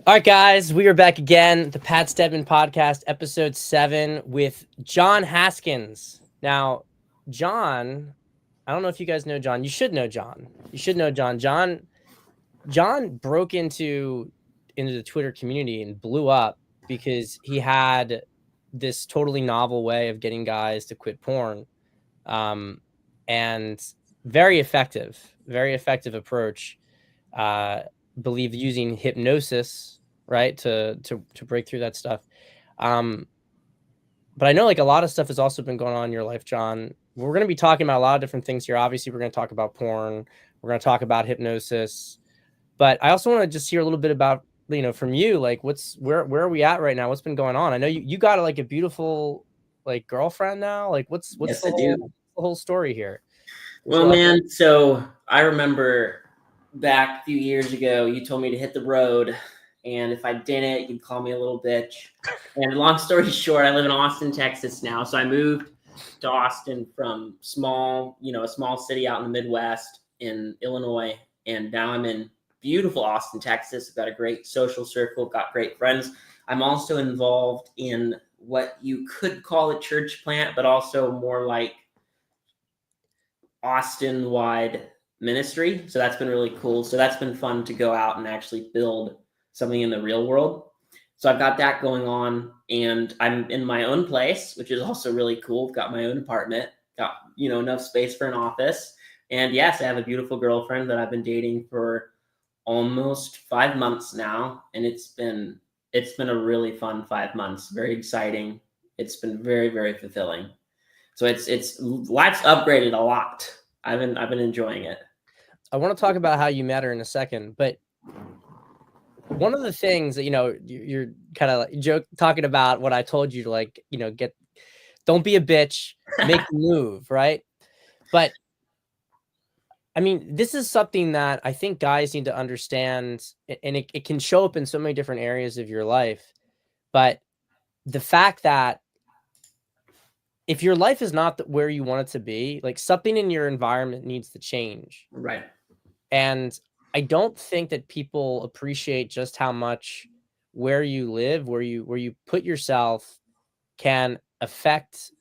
All right, guys, we are back again. The Pat Stedman Podcast, episode 7 with John Haskins. Now, John, I don't know if you guys know John. You should know John. You should know John. John broke into the Twitter community and blew up because he had this totally novel way of getting guys to quit porn, and very effective approach. Believe using hypnosis, right, to break through that stuff. But I know like a lot of stuff has also been going on in your life, John. We're going to be talking about a lot of different things here. Obviously, we're going to talk about porn. We're going to talk about hypnosis. But I also want to just hear a little bit about, from you, like where are we at right now? What's been going on? I know you got like a beautiful like girlfriend now. Like what's Yes, the whole story here? Well, man, so I remember back a few years ago, you told me to hit the road, and if I didn't, you'd call me a little bitch. And long story short, I live in Austin, Texas now. So I moved to Austin from a small city out in the Midwest in Illinois, and now I'm in beautiful Austin, Texas. I've got a great social circle, got great friends. I'm also involved in what you could call a church plant, but also more like Austin-wide ministry. So that's been really cool. So that's been fun to go out and actually build something in the real world. So I've got that going on, and I'm in my own place, which is also really cool. I've got my own apartment, got, enough space for an office. And yes, I have a beautiful girlfriend that I've been dating for almost 5 months now. And it's been a really fun 5 months, very exciting. It's been very, very fulfilling. So it's life's upgraded a lot. I've been enjoying it. I want to talk about how you met her in a second, but one of the things that you're kind of like talking about what I told you to like don't be a bitch, make the move, right? But I mean, this is something that I think guys need to understand, and it can show up in so many different areas of your life. But the fact that if your life is not where you want it to be, like something in your environment needs to change. Right. And I don't think that people appreciate just how much where you live, where you put yourself can affect,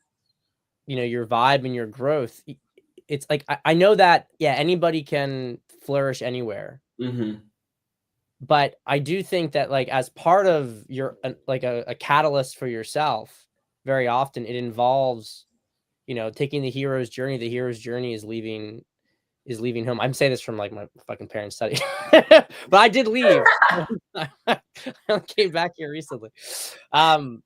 your vibe and your growth. It's like, I know that, yeah, anybody can flourish anywhere. Mm-hmm. But I do think that like as part of your, like a catalyst for yourself, very often it involves, taking the hero's journey. The hero's journey is leaving home. I'm saying this from like my fucking parents' study, but I did leave. I came back here recently, and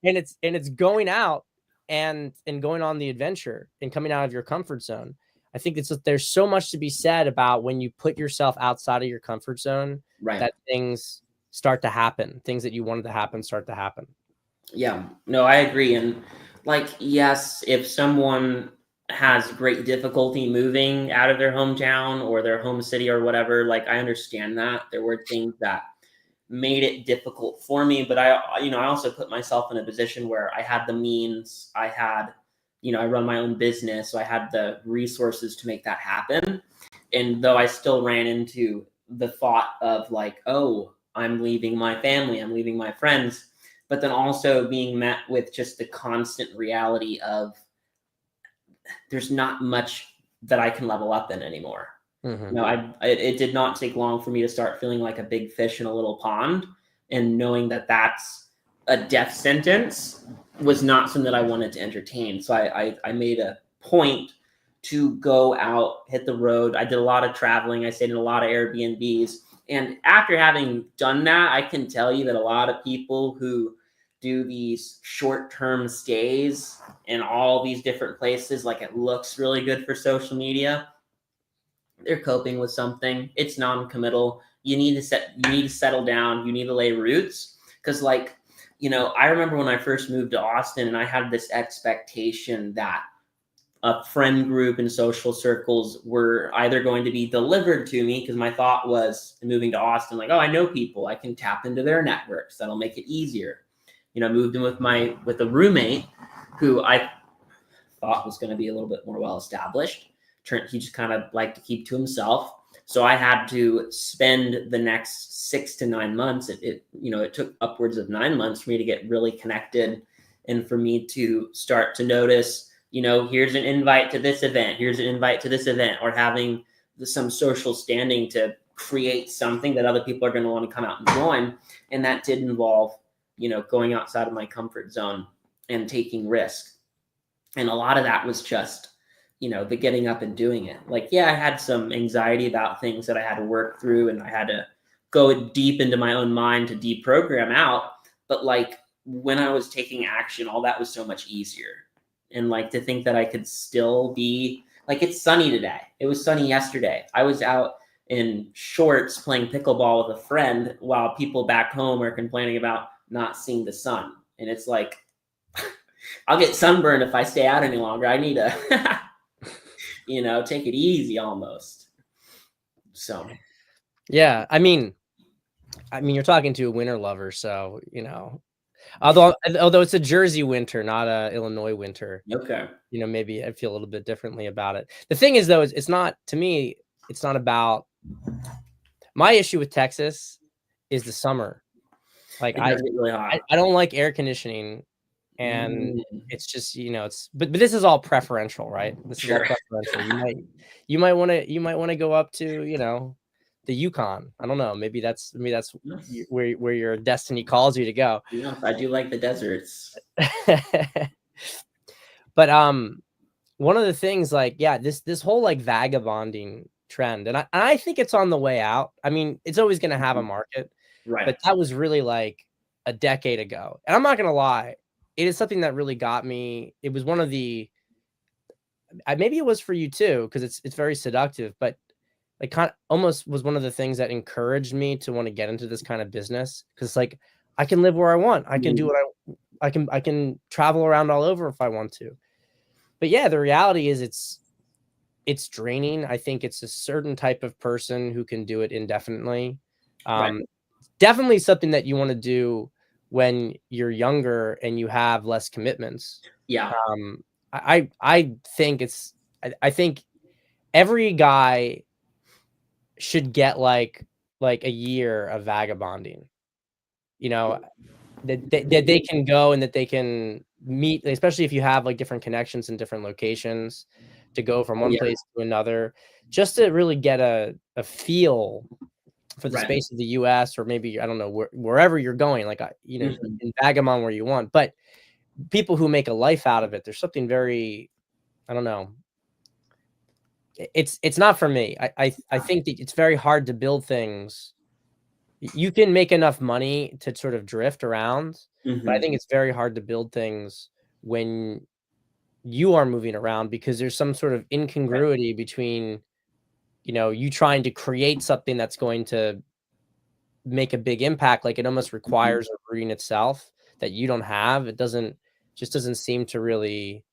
it's going out and going on the adventure and coming out of your comfort zone. I think there's so much to be said about when you put yourself outside of your comfort zone, right, that things start to happen. Things that you wanted to happen start to happen. Yeah, no, I agree. And like, yes, if someone has great difficulty moving out of their hometown or their home city or whatever, like I understand that there were things that made it difficult for me, but I also put myself in a position where I had the means, I run my own business, so I had the resources to make that happen. And though I still ran into the thought of like, oh, I'm leaving my family, I'm leaving my friends, but then also being met with just the constant reality of there's not much that I can level up in anymore. Mm-hmm. It did not take long for me to start feeling like a big fish in a little pond, and knowing that that's a death sentence was not something that I wanted to entertain. So I made a point to go out, hit the road. I did a lot of traveling. I stayed in a lot of Airbnbs. And after having done that, I can tell you that a lot of people who do these short-term stays in all these different places, like it looks really good for social media, they're coping with something. It's non-committal. You need to settle down. You need to lay roots. Because I remember when I first moved to Austin, and I had this expectation that a friend group and social circles were either going to be delivered to me, because my thought was moving to Austin, like, oh, I know people, I can tap into their networks, that'll make it easier. Moved in with a roommate who I thought was going to be a little bit more well established. He just kind of liked to keep to himself. So I had to spend the next 6 to 9 months. It took upwards of 9 months for me to get really connected and for me to start to notice, here's an invite to this event, here's an invite to this event, or having some social standing to create something that other people are going to want to come out and join. And that did involve, going outside of my comfort zone and taking risk. And a lot of that was just, the getting up and doing it. Like, yeah, I had some anxiety about things that I had to work through, and I had to go deep into my own mind to deprogram out. But like, when I was taking action, all that was so much easier. And like, to think that I could still be like, it's sunny today. It was sunny yesterday. I was out in shorts playing pickleball with a friend while people back home are complaining about not seeing the sun. And it's like, I'll get sunburned if I stay out any longer. I need to, take it easy almost. So, yeah, I mean, you're talking to a winter lover, so although it's a Jersey winter, not a Illinois winter. Okay. Maybe I feel a little bit differently about it. The thing is, though, it's not, to me, it's not about, my issue with Texas is the summer. Like, it does get really hot. I don't like air conditioning, and it's just, but this is all preferential, right? This is all preferential. You might want to go up to, the Yukon. I don't know. Maybe that's where your destiny calls you to go. Yeah, I do like the deserts. But one of the things, like, yeah, this whole like vagabonding trend, and I think it's on the way out. I mean, it's always going to have a market, right? But that was really like a decade ago, and I'm not going to lie, it is something that really got me. It was one of the, maybe it was for you too, because it's very seductive, but like kind of almost was one of the things that encouraged me to want to get into this kind of business, because like I can live where I want, I can do what I can travel around all over if I want to. But yeah, the reality is it's draining. I think it's a certain type of person who can do it indefinitely. Right. Definitely something that you want to do when you're younger and you have less commitments. Yeah. I think I think every guy should get like a year of vagabonding, that they can go and that they can meet, especially if you have like different connections in different locations, to go from one place to another, just to really get a feel for the space of the US, or maybe, I don't know, wherever you're going, like, in vagabond where you want. But people who make a life out of it, there's something very, I don't know, it's not for me. I think that it's very hard to build things. You can make enough money to sort of drift around, but I think it's very hard to build things when you are moving around, because there's some sort of incongruity between, you trying to create something that's going to make a big impact. Like, it almost requires a routine itself that you don't have. It just doesn't seem to really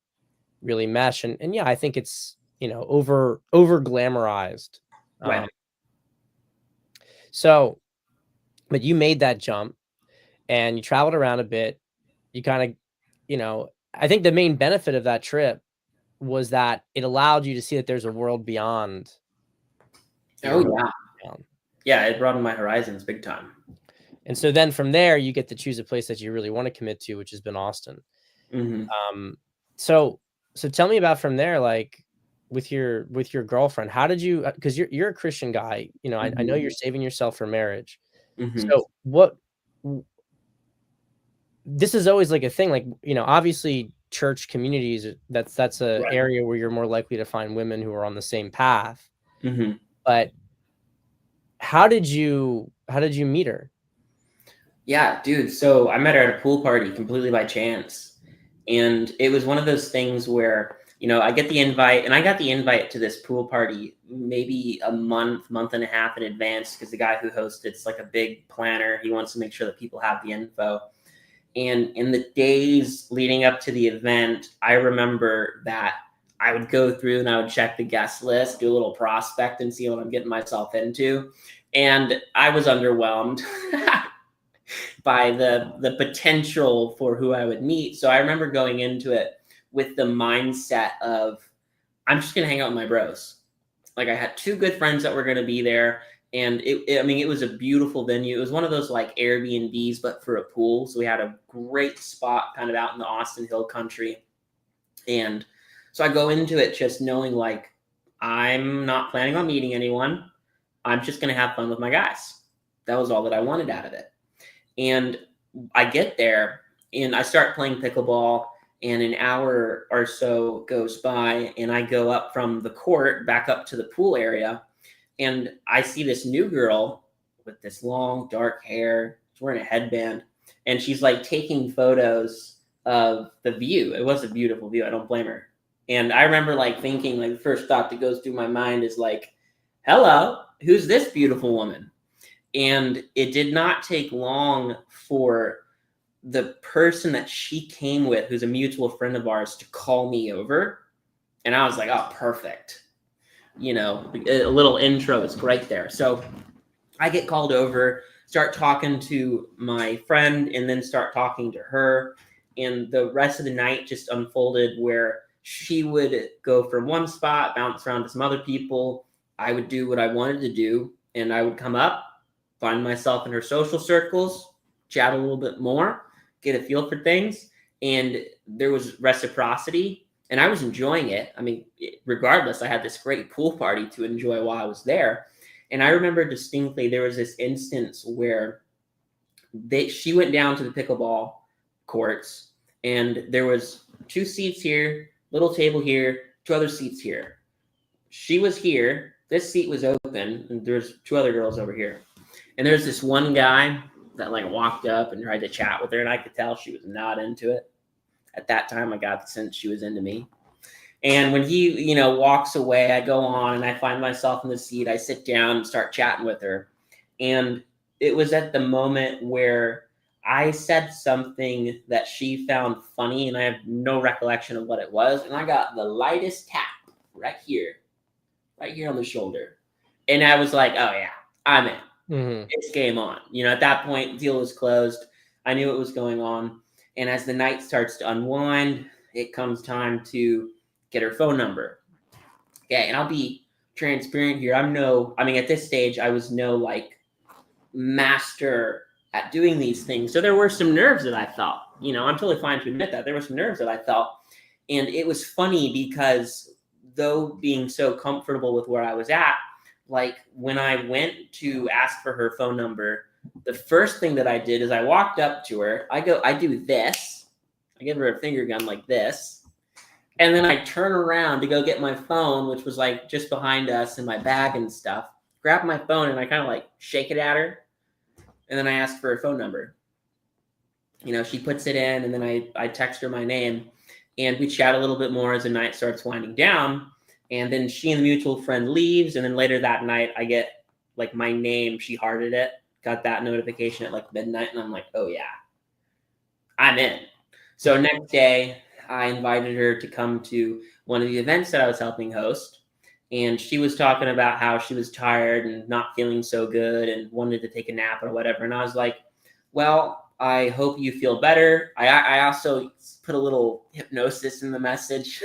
mesh. And yeah, I think it's, over glamorized. Right. So, but you made that jump and you traveled around a bit. You kind of, I think the main benefit of that trip was that it allowed you to see that there's a world beyond. Oh yeah. Yeah, it broadened my horizons big time. And so then from there, you get to choose a place that you really want to commit to, which has been Austin. So tell me about from there, like with your girlfriend. How did you, because you're a Christian guy, I know you're saving yourself for marriage. So this is always like a thing, like, obviously church communities, that's a area where you're more likely to find women who are on the same path. But how did you meet her? Yeah, dude. So I met her at a pool party completely by chance. And it was one of those things where, I get the invite, and I got the invite to this pool party maybe a month and a half in advance, because the guy who hosts it's like a big planner. He wants to make sure that people have the info. And in the days leading up to the event, I remember that I would go through and I would check the guest list, do a little prospect, and see what I'm getting myself into. And I was underwhelmed by the potential for who I would meet. So I remember going into it with the mindset of, I'm just going to hang out with my bros. Like I had two good friends that were going to be there. And I mean, it was a beautiful venue. It was one of those like Airbnbs, but for a pool. So we had a great spot kind of out in the Austin Hill country. And so I go into it just knowing like, I'm not planning on meeting anyone. I'm just going to have fun with my guys. That was all that I wanted out of it. And I get there and I start playing pickleball, and an hour or so goes by, and I go up from the court back up to the pool area, and I see this new girl with this long dark hair. She's wearing a headband, and she's like taking photos of the view. It was a beautiful view. I don't blame her. And I remember like thinking, like the first thought that goes through my mind is like, hello, who's this beautiful woman? And it did not take long for the person that she came with, who's a mutual friend of ours, to call me over. And I was like, oh, perfect. You know, a little intro is great there. So I get called over, start talking to my friend, and then start talking to her. And the rest of the night just unfolded where she would go from one spot, bounce around to some other people. I would do what I wanted to do, and I would come up, find myself in her social circles, chat a little bit more, get a feel for things. And there was reciprocity, and I was enjoying it. I mean, regardless, I had this great pool party to enjoy while I was there. And I remember distinctly there was this instance where she went down to the pickleball courts, and there was 2 seats here, little table here, 2 other seats here. She was here. This seat was open, and there's 2 other girls over here. And there's this one guy that like walked up and tried to chat with her, and I could tell she was not into it. At that time, I got the sense she was into me. And when he, you know, walks away, I go on and I find myself in the seat. I sit down and start chatting with her. And it was at the moment where I said something that she found funny, and I have no recollection of what it was. And I got the lightest tap right here on the shoulder. And I was like, oh yeah, I'm in. It's game on. You know, at that point, the deal was closed. I knew what was going on. And as the night starts to unwind, it comes time to get her phone number. Okay, and I'll be transparent here. I mean, at this stage, I was no like master at doing these things. So there were some nerves that I felt. You know, I'm totally fine to admit that. There were some nerves that I felt. And it was funny because though being so comfortable with where I was at, like when I went to ask for her phone number, the first thing that I did is I walked up to her. I do this. I give her a finger gun like this. And then I turn around to go get my phone, which was like just behind us in my bag and stuff. Grab my phone and I kind of like shake it at her. And then I ask for her phone number. You know, she puts it in, and then I text her my name. And we chat a little bit more as the night starts winding down. And then she and the mutual friend leaves. And then later that night, I get like my name. She hearted it. Got that notification at like midnight. And I'm like, oh yeah, I'm in. So next day, I invited her to come to one of the events that I was helping host. And she was talking about how she was tired and not feeling so good and wanted to take a nap or whatever. And I was like, well, I hope you feel better. I also put a little hypnosis in the message.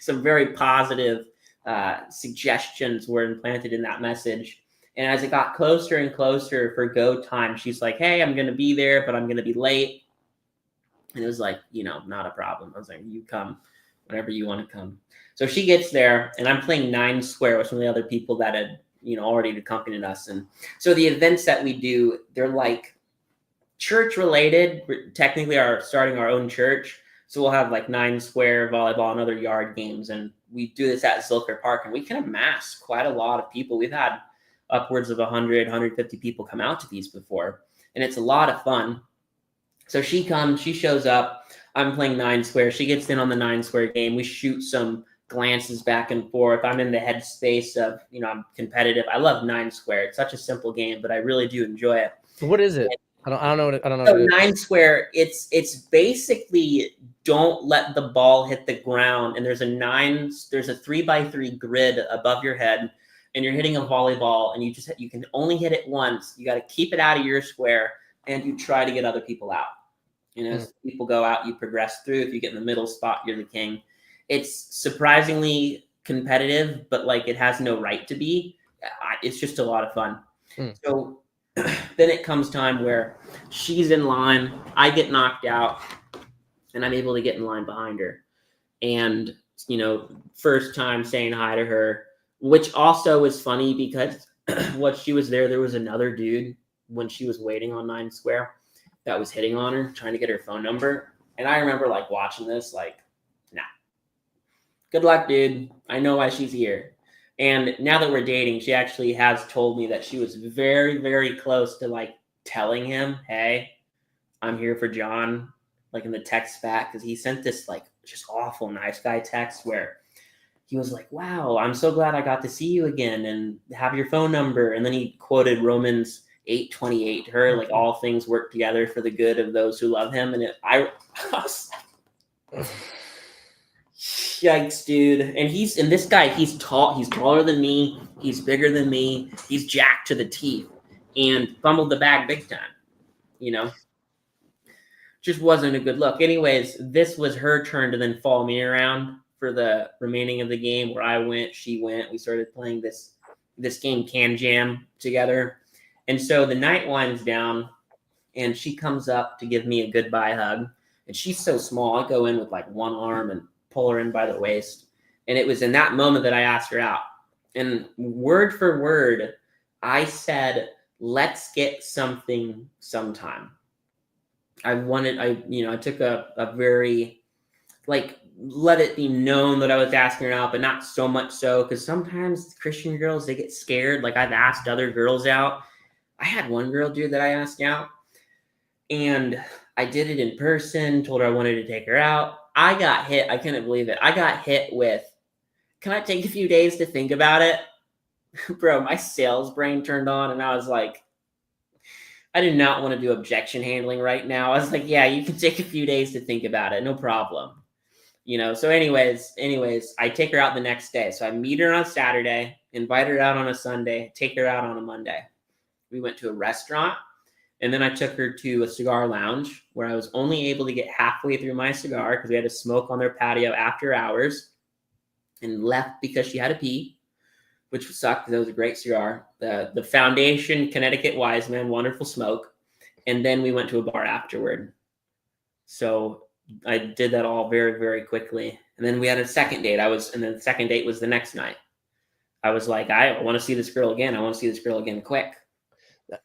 Some very positive suggestions were implanted in that message. And as it got closer and closer for go time, she's like, hey, I'm going to be there, but I'm going to be late. And it was like, you know, not a problem. I was like, you come whenever you want to come. So she gets there, and I'm playing 9 square with some of the other people that had, you know, already accompanied us. And so the events that we do, they're like church related. We're technically starting our own church. So we'll have like 9 square, volleyball, and other yard games. And we do this at Zilker Park, and we can amass quite a lot of people. We've had upwards of 100, 150 people come out to these before, and it's a lot of fun. So she comes, she shows up. I'm playing 9 square. She gets in on the 9 square game. We shoot some glances back and forth. I'm in the headspace of, you know, I'm competitive. I love 9 square. It's such a simple game, but I really do enjoy it. What is it? I don't know. So 9 square, it's basically don't let the ball hit the ground. And there's a 3x3 grid above your head, and you're hitting a volleyball, and you can only hit it once. You got to keep it out of your square, and you try to get other people out. And as people go out, you progress through. If you get in the middle spot, you're the king. It's surprisingly competitive, but like it has no right to be. It's just a lot of fun. Mm. So then it comes time where she's in line, I get knocked out, and I'm able to get in line behind her. And, you know, first time saying hi to her, which also was funny because when she was there was another dude when she was waiting on 9 Square that was hitting on her, trying to get her phone number. And I remember like watching this, like, nah, good luck, dude. I know why she's here. And now that we're dating, she actually has told me that she was very, very close to like telling him, hey, I'm here for John, like in the text back, because he sent this like just awful nice guy text where he was like, wow, I'm so glad I got to see you again and have your phone number. And then he quoted Romans 8:28 to her, like all things work together for the good of those who love him. And I was like, yikes, dude. And this guy, he's tall, he's taller than me, he's bigger than me, he's jacked to the teeth, and fumbled the bag big time, you know. Just wasn't a good look. Anyways, this was her turn to then follow me around for the remaining of the game, where I went, she went. We started playing this game Can Jam together. And so the night winds down, and she comes up to give me a goodbye hug. And she's so small, I go in with like one arm and pull her in by the waist. And it was in that moment that I asked her out. And word for word, I said, let's get something sometime. I took a very, like, let it be known that I was asking her out, but not so much so, because sometimes Christian girls, they get scared. Like, I've asked other girls out. I had one girl, dude, that I asked out, and I did it in person, told her I wanted to take her out. I got hit. I couldn't believe it. I got hit with, can I take a few days to think about it? Bro, my sales brain turned on, and I was like, I do not want to do objection handling right now. I was like, yeah, you can take a few days to think about it. No problem. You know, so anyways, I take her out the next day. So I meet her on Saturday, invite her out on a Sunday, take her out on a Monday. We went to a restaurant, and then I took her to a cigar lounge where I was only able to get halfway through my cigar because we had to smoke on their patio after hours, and left because she had to pee, which sucked because it was a great cigar. The Foundation Connecticut Wiseman, wonderful smoke. And then we went to a bar afterward. So I did that all very, very quickly. And then we had a second date. And then the second date was the next night. I was like, I want to see this girl again. I want to see this girl again quick.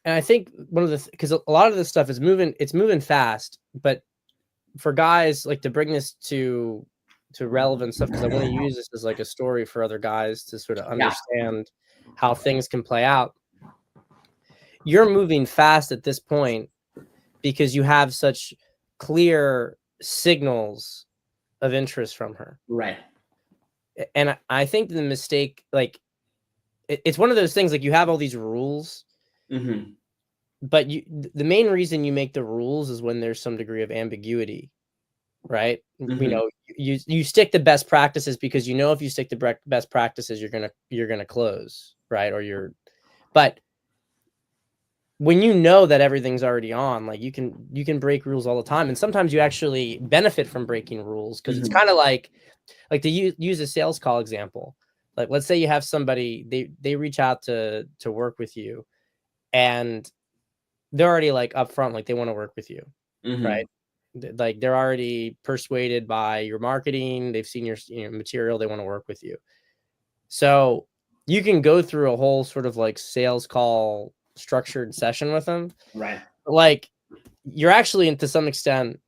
And I think one of the, because a lot of this stuff is moving fast, but for guys, like, to bring this to relevant stuff, because I want to use this as like a story for other guys to sort of understand how things can play out. You're moving fast at this point because you have such clear signals of interest from her. Right. And I think the mistake, like, it's one of those things, like, you have all these rules, but the main reason you make the rules is when there's some degree of ambiguity, right? You know, you stick to best practices because you know if you stick to best practices, you're gonna close, right? But when you know that everything's already on, like, you can break rules all the time, and sometimes you actually benefit from breaking rules, because it's kind of like to use a sales call example. Like, let's say you have somebody, they reach out to work with you, and they're already like upfront, like they want to work with you, right? Like, they're already persuaded by your marketing, they've seen your material, they want to work with you. So you can go through a whole sort of like sales call structured session with them, right? Like, you're actually, to some extent,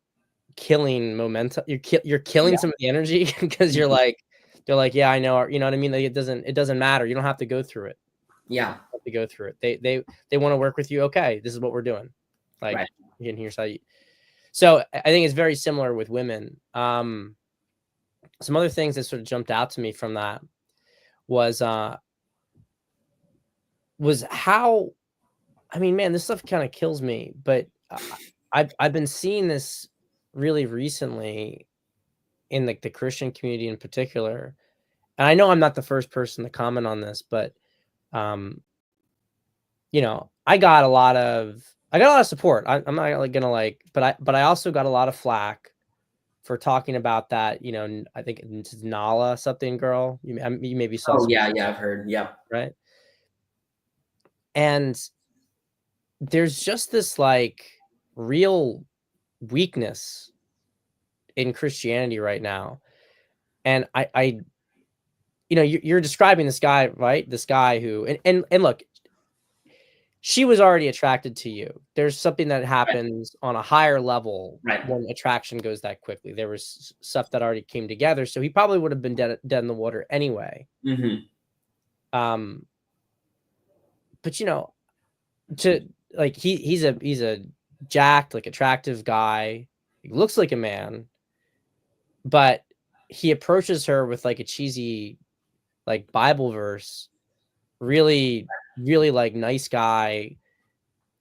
killing momentum. You're killing some of the energy, because you're like, they're like, yeah, I know, you know what I mean? Like, it doesn't matter. You don't have to go through it. Yeah. To go through it. They want to work with you. Okay, this is what we're doing. Like, right. Here's how you. So I think it's very similar with women. Some other things that sort of jumped out to me from that was how, I mean, man, this stuff kind of kills me, but I've been seeing this really recently in the Christian community in particular. And I know I'm not the first person to comment on this, but you know, I got a lot of support. I'm not like gonna like, but I also got a lot of flack for talking about that, I think it's Nala something girl. You maybe saw Oh yeah, I've heard. Yeah. right? And there's just this like real weakness in Christianity right now. And you're describing this guy, right? This guy who, and look, she was already attracted to you. There's something that happens on a higher level when attraction goes that quickly. There was stuff that already came together. So he probably would have been dead in the water anyway. But to like, he's a jacked, like attractive guy. He looks like a man, but he approaches her with like a cheesy, like Bible verse, really, really like nice guy,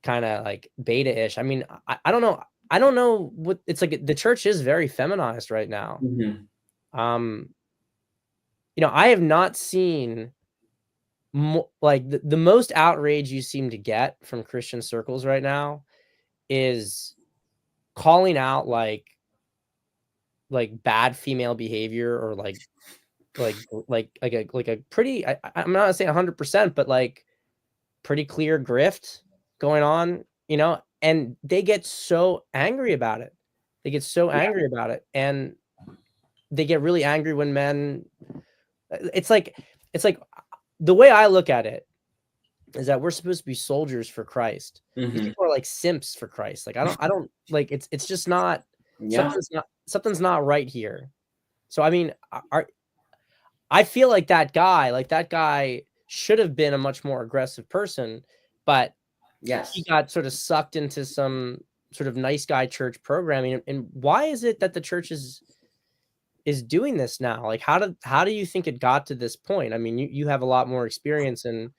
kind of like beta-ish. I mean, I don't know. I don't know what it's like. The church is very feminized right now. I have not seen like the most outrage you seem to get from Christian circles right now is calling out like bad female behavior, or like a pretty, I'm not saying 100%, but like pretty clear grift going on, and they get so angry about it. And they get really angry when men, it's like the way I look at it is that we're supposed to be soldiers for Christ. These people are like simps for Christ. Like, I don't like, it's just not, something's not right here. So, I mean, I feel like that guy should have been a much more aggressive person, but he got sort of sucked into some sort of nice guy church programming. And why is it that the church is doing this now? Like, how do you think it got to this point? I mean, you have a lot more experience in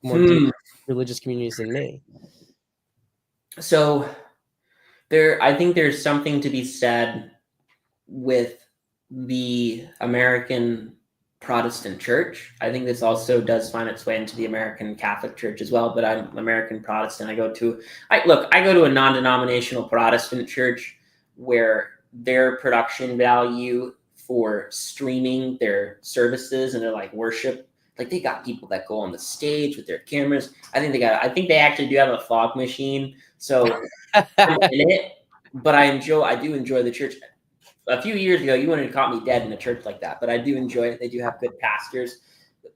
more deep religious communities than me. So I think there's something to be said with the American Protestant church. I think this also does find its way into the American Catholic Church as well, but I'm American Protestant. I go to a non-denominational Protestant church where their production value for streaming their services and their like worship, like they got people that go on the stage with their cameras. I think they actually do have a fog machine. So I'm in it, but I do enjoy the church. A few years ago, you wouldn't have caught me dead in a church like that, but I do enjoy it. They do have good pastors.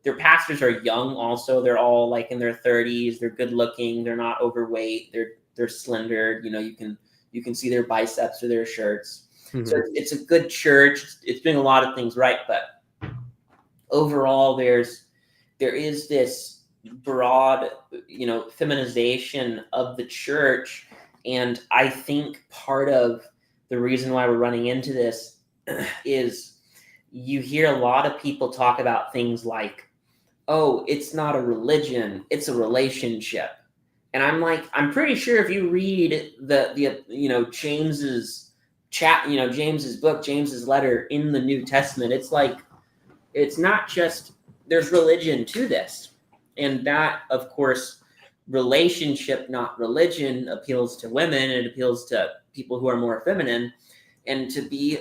Their pastors are young also. They're all like in their 30s. They're good looking. They're not overweight. They're slender. You can see their biceps or their shirts. So it's a good church. It's doing a lot of things right, but overall there is this broad, feminization of the church. And I think part of the reason why we're running into this is you hear a lot of people talk about things like, oh, it's not a religion, it's a relationship. And I'm like, I'm pretty sure if you read the James's James's book, James's letter in the New Testament, it's like, it's not just, there's religion to this. And that, of course, relationship, not religion, appeals to women. It appeals to people who are more feminine. And to be,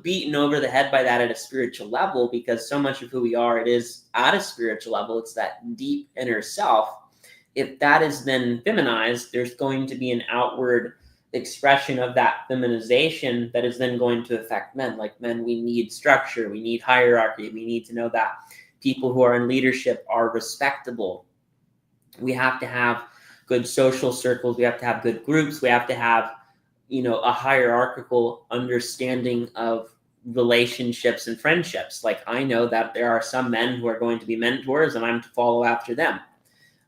beaten over the head by that at a spiritual level, because so much of who we are, it is at a spiritual level. It's that deep inner self. If that is then feminized, there's going to be an outward expression of that feminization that is then going to affect men. Like men, we need structure, we need hierarchy, we need to know that people who are in leadership are respectable. We have to have good social circles, we have to have good groups, we have to have a hierarchical understanding of relationships and friendships. Like, I know that there are some men who are going to be mentors and I'm to follow after them.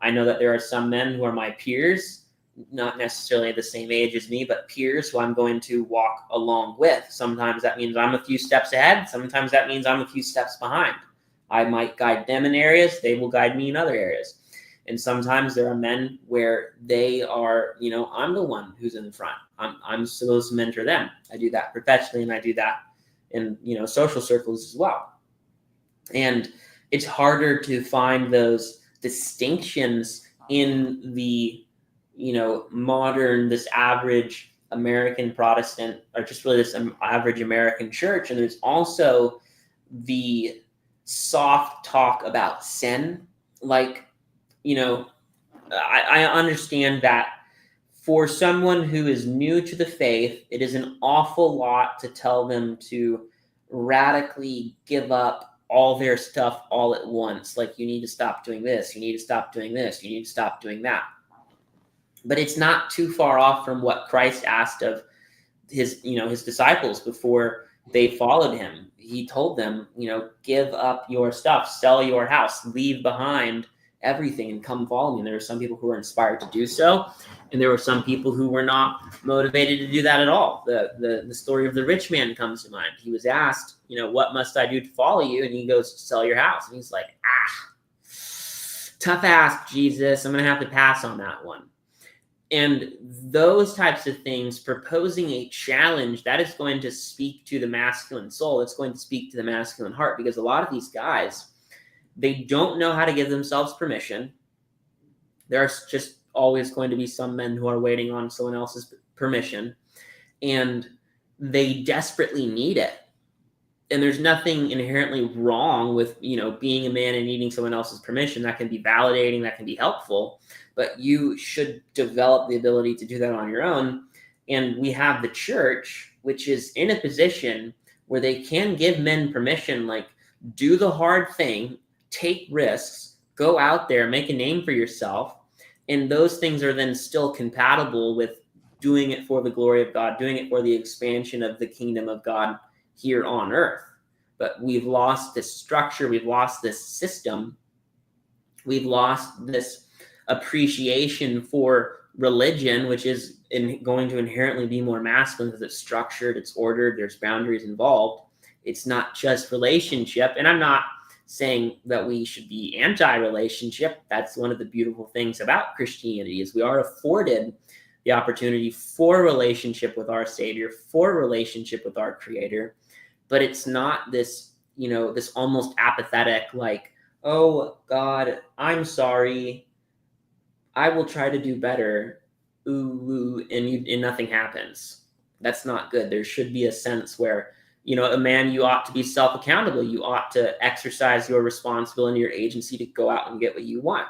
I know that there are some men who are my peers, not necessarily the same age as me, but peers who I'm going to walk along with. Sometimes that means I'm a few steps ahead. Sometimes that means I'm a few steps behind. I might guide them in areas, they will guide me in other areas. And sometimes there are men where they are, I'm the one who's in the front. I'm supposed to mentor them. I do that professionally, and I do that in, social circles as well. And it's harder to find those distinctions in the, modern, this average American Protestant, or just really this average American church. And there's also the soft talk about sin. Like, you know, I understand that for someone who is new to the faith, it is an awful lot to tell them to radically give up all their stuff all at once. Like, you need to stop doing this, you need to stop doing this, you need to stop doing that. But it's not too far off from what Christ asked of his disciples before they followed him. He told them, give up your stuff, sell your house, leave behind everything and come follow me. And there were some people who were inspired to do so, and there were some people who were not motivated to do that at all. The story of the rich man comes to mind. He was asked, what must I do to follow you? And he goes, sell your house. And he's like, tough ask, Jesus. I'm going to have to pass on that one. And those types of things, proposing a challenge, that is going to speak to the masculine soul. It's going to speak to the masculine heart, because a lot of these guys, they don't know how to give themselves permission. There are just always going to be some men who are waiting on someone else's permission, and they desperately need it. And there's nothing inherently wrong with, being a man and needing someone else's permission. That can be validating, that can be helpful, but you should develop the ability to do that on your own. And we have the church, which is in a position where they can give men permission, like, do the hard thing, take risks, go out there, make a name for yourself. And those things are then still compatible with doing it for the glory of God, doing it for the expansion of the kingdom of God here on earth. But we've lost this structure, we've lost this system, we've lost this appreciation for religion, which is going to inherently be more masculine because it's structured, it's ordered, there's boundaries involved. It's not just relationship. And I'm not saying that we should be anti-relationship. That's one of the beautiful things about Christianity, is we are afforded the opportunity for relationship with our Savior, for relationship with our Creator. But it's not this, this almost apathetic, like, oh God, I'm sorry, I will try to do better, ooh, and nothing happens. That's not good. There should be a sense where, a man, you ought to be self-accountable. You ought to exercise your responsibility, your agency to go out and get what you want.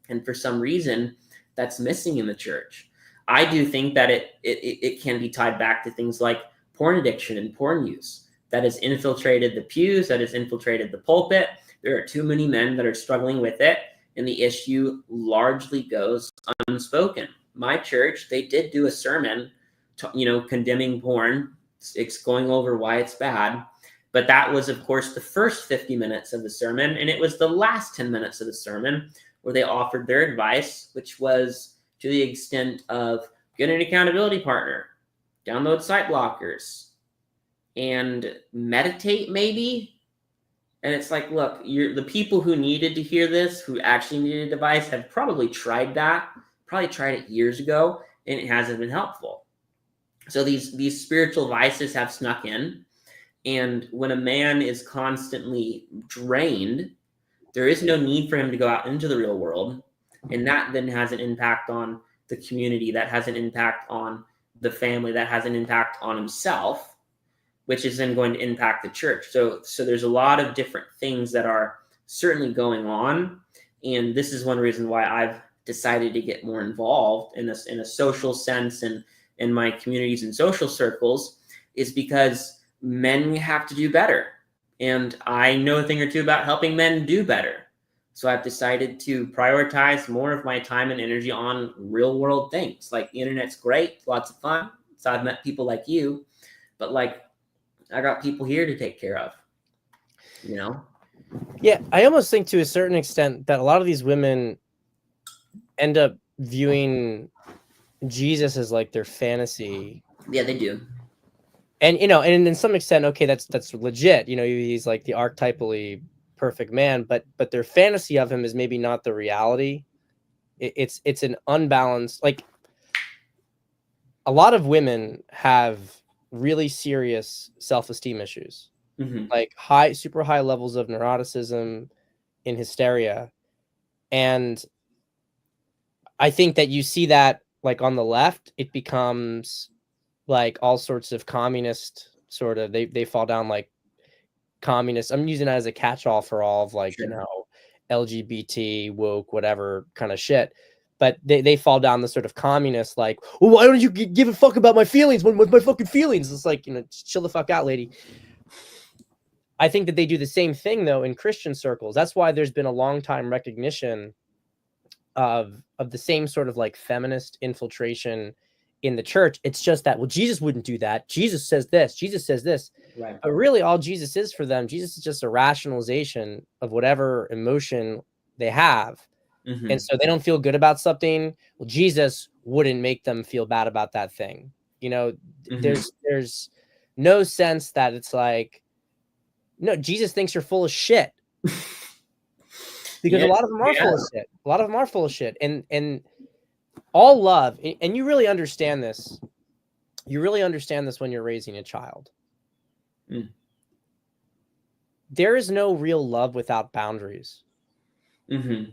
And for some reason, that's missing in the church. I do think that it can be tied back to things like porn addiction and porn use that has infiltrated the pews, that has infiltrated the pulpit. There are too many men that are struggling with it, and the issue largely goes unspoken. My church, they did do a sermon, condemning porn. It's going over why it's bad. But that was, of course, the first 50 minutes of the sermon. And it was the last 10 minutes of the sermon where they offered their advice, which was to the extent of get an accountability partner, download site blockers, and meditate maybe. And it's like, look, the people who needed to hear this, who actually needed a device, have probably tried that, probably tried it years ago, and it hasn't been helpful. So these spiritual vices have snuck in. And when a man is constantly drained, there is no need for him to go out into the real world. And that then has an impact on the community, that has an impact on the family, that has an impact on himself, which is then going to impact the church. So there's a lot of different things that are certainly going on. And this is one reason why I've decided to get more involved in this, in a social sense, and in my communities and social circles, is because men have to do better. And I know a thing or two about helping men do better. So I've decided to prioritize more of my time and energy on real world things. Like, the internet's great, lots of fun. So I've met people like you, but like, I got people here to take care of, Yeah, I almost think to a certain extent that a lot of these women end up viewing Jesus as like their fantasy. Yeah, they do. And and in some extent, okay, that's legit. He's like the archetypally perfect man, but their fantasy of him is maybe not the reality. It's an unbalanced, like, a lot of women have really serious self-esteem issues, like super high levels of neuroticism and hysteria. And I think that you see that like on the left, it becomes like all sorts of communist sort of, they fall down like communist. I'm using that as a catch-all for all of like, Sure. you know, LGBT, woke, whatever kind of shit. But they fall down the sort of communist, like, well, why don't you give a fuck about my feelings when with my fucking feelings? It's like, you know, just chill the fuck out, lady. I think that they do the same thing though in Christian circles. That's why there's been a long time recognition of the same sort of like feminist infiltration in the church. It's just that, well, Jesus wouldn't do that. Jesus says this. Jesus says this. Right. But really, all Jesus is for them, Jesus is just a rationalization of whatever emotion they have. Mm-hmm. And so they don't feel good about something. Well, Jesus wouldn't make them feel bad about that thing. You know, Mm-hmm. there's no sense that it's like, no, Jesus thinks you're full of shit. Because a lot of them are full of shit. A lot of them are full of shit. And all love, and you really understand this. You really understand this when you're raising a child. Mm. There is no real love without boundaries. Mm-hmm.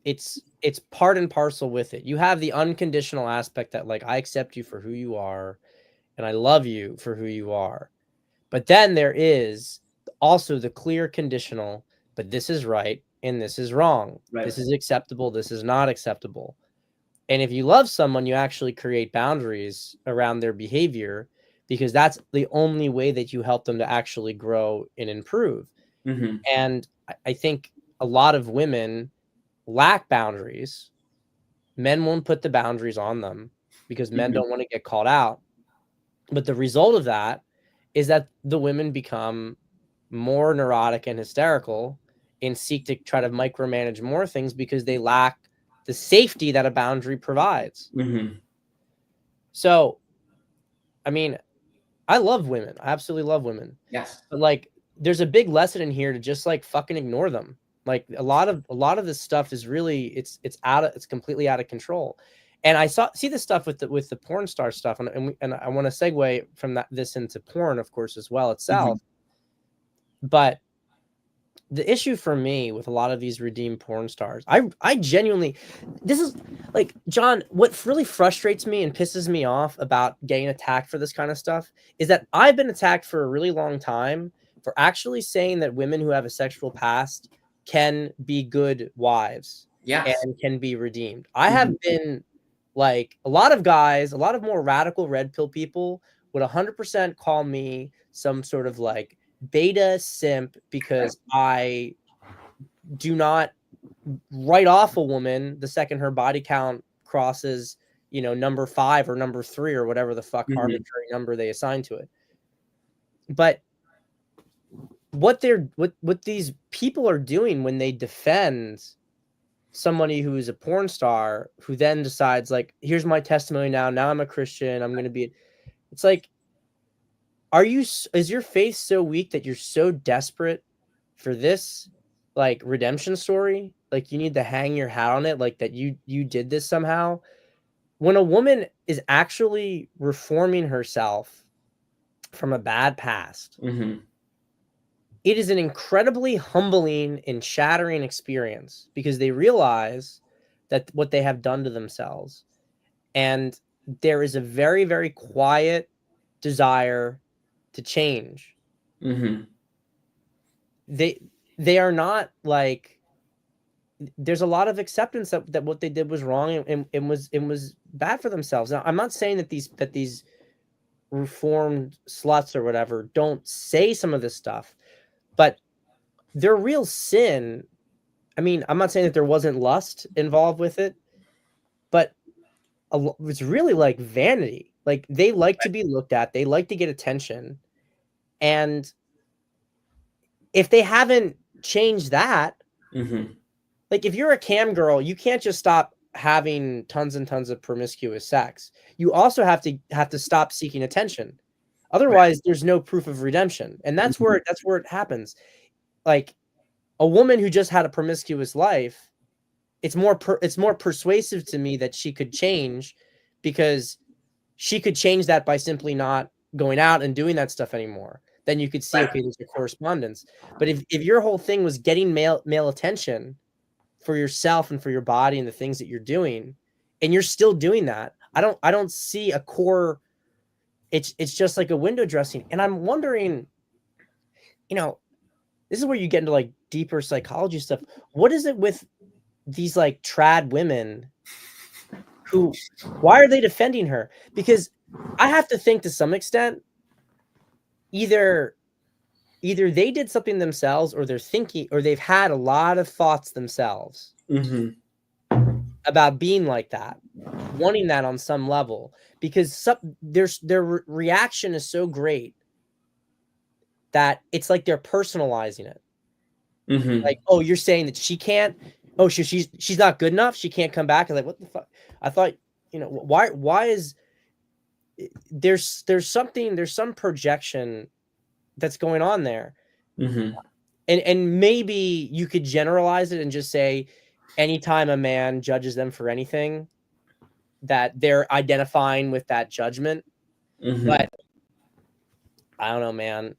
It's part and parcel with it. You have the unconditional aspect that like, I accept you for who you are and I love you for who you are. But then there is also the clear conditional, but this is right and this is wrong. Right. This is acceptable. This is not acceptable. And if you love someone, you actually create boundaries around their behavior, because that's the only way that you help them to actually grow and improve. Mm-hmm. And I think a lot of women lack boundaries. Men won't put the boundaries on them because men don't want to get called out. But the result of that is that the women become more neurotic and hysterical and seek to try to micromanage more things because they lack the safety that a boundary provides. Mm-hmm. So, I mean, I love women. I absolutely love women. Yes. But like, there's a big lesson in here to just like fucking ignore them. Like a lot of this stuff is really, it's completely out of control. And I see this stuff with the porn star stuff, and I want to segue from this into porn, of course, as well itself. Mm-hmm. But the issue for me with a lot of these redeemed porn stars, I genuinely, this is like, John, what really frustrates me and pisses me off about getting attacked for this kind of stuff is that I've been attacked for a really long time for actually saying that women who have a sexual past can be good wives, yes, and can be redeemed. I have been like, a lot of guys, a lot of more radical red pill people would 100% call me some sort of like beta simp because I do not write off a woman the second her body count crosses, you know, number 5 or number 3 or whatever the fuck arbitrary number they assign to it. But what these people are doing when they defend somebody who is a porn star who then decides like, here's my testimony now I'm a Christian, I'm going to be, it's like, is your faith so weak that you're so desperate for this like redemption story? Like you need to hang your hat on it, like that you did this somehow? When a woman is actually reforming herself from a bad past, it is an incredibly humbling and shattering experience because they realize that what they have done to themselves. And there is a very, very quiet desire to change. They are not like, there's a lot of acceptance that what they did was wrong and was bad for themselves. Now, I'm not saying that these reformed sluts or whatever don't say some of this stuff, but their real sin, I mean, I'm not saying that there wasn't lust involved with it, but it's really like vanity. Like they like to be looked at, they like to get attention, and if they haven't changed that, like if you're a cam girl, you can't just stop having tons and tons of promiscuous sex. You also have to stop seeking attention. Otherwise, there's no proof of redemption, and that's where it happens. Like a woman who just had a promiscuous life, it's more persuasive to me that she could change, because she could change that by simply not going out and doing that stuff anymore. Then you could see, okay, there's a correspondence. But if your whole thing was getting male attention for yourself and for your body and the things that you're doing, and you're still doing that. I don't see a core. It's just like a window dressing. And I'm wondering, this is where you get into like deeper psychology stuff. What is it with these like trad women who, why are they defending her? Because I have to think to some extent, either they did something themselves, or they're thinking, or they've had a lot of thoughts themselves about being like that, wanting that on some level, because their reaction is so great that it's like they're personalizing it. Like, oh, you're saying that she can't, oh, she's not good enough, she can't come back. And like, what the fuck? I thought, why is there's some projection that's going on there. And maybe you could generalize it and just say, anytime a man judges them for anything, that they're identifying with that judgment. But I don't know, man.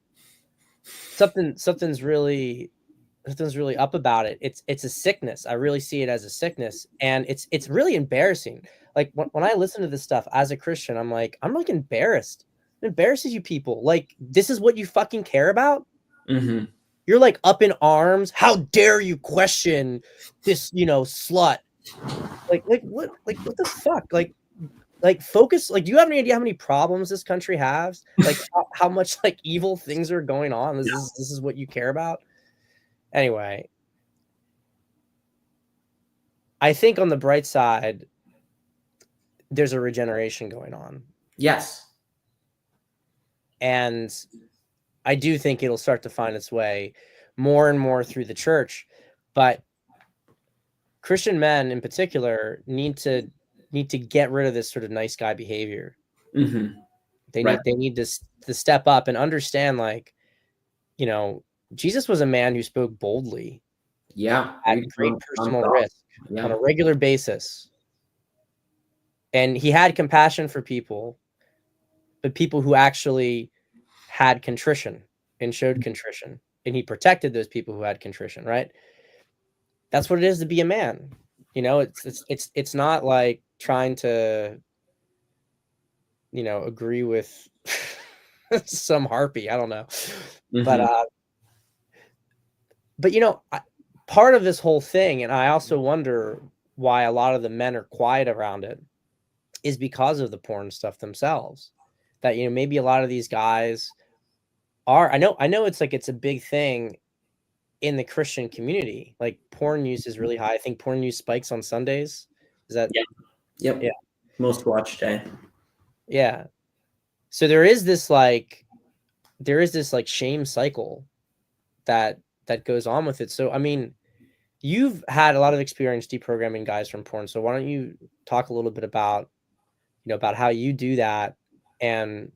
Something's really up about it. It's a sickness. I really see it as a sickness, and it's really embarrassing. Like when I listen to this stuff as a Christian, I'm like embarrassed. It embarrasses you people. Like, this is what you fucking care about? You're like up in arms. How dare you question this, slut? Like what the fuck? Like focus. Like, do you have any idea how many problems this country has? Like how much like evil things are going on? This is what you care about? Anyway, I think on the bright side, there's a regeneration going on. Yes. And I do think it'll start to find its way more and more through the church. But Christian men in particular need to get rid of this sort of nice guy behavior. They need to step up and understand, like, Jesus was a man who spoke boldly. At great personal risk on a regular basis. And he had compassion for people, but people who actually had contrition and showed contrition. And he protected those people who had contrition, right? That's what it is to be a man. It's not like trying to, agree with some harpy. I don't know. But part of this whole thing, and I also wonder why a lot of the men are quiet around it, is because of the porn stuff themselves. That, maybe a lot of these guys are, I know it's like, it's a big thing in the Christian community. Like, porn use is really high. I think porn use spikes on Sundays. Is that? Yeah. Most watched day. Yeah. So there is this like shame cycle that goes on with it. So, I mean, you've had a lot of experience deprogramming guys from porn. So why don't you talk a little bit about, about how you do that, and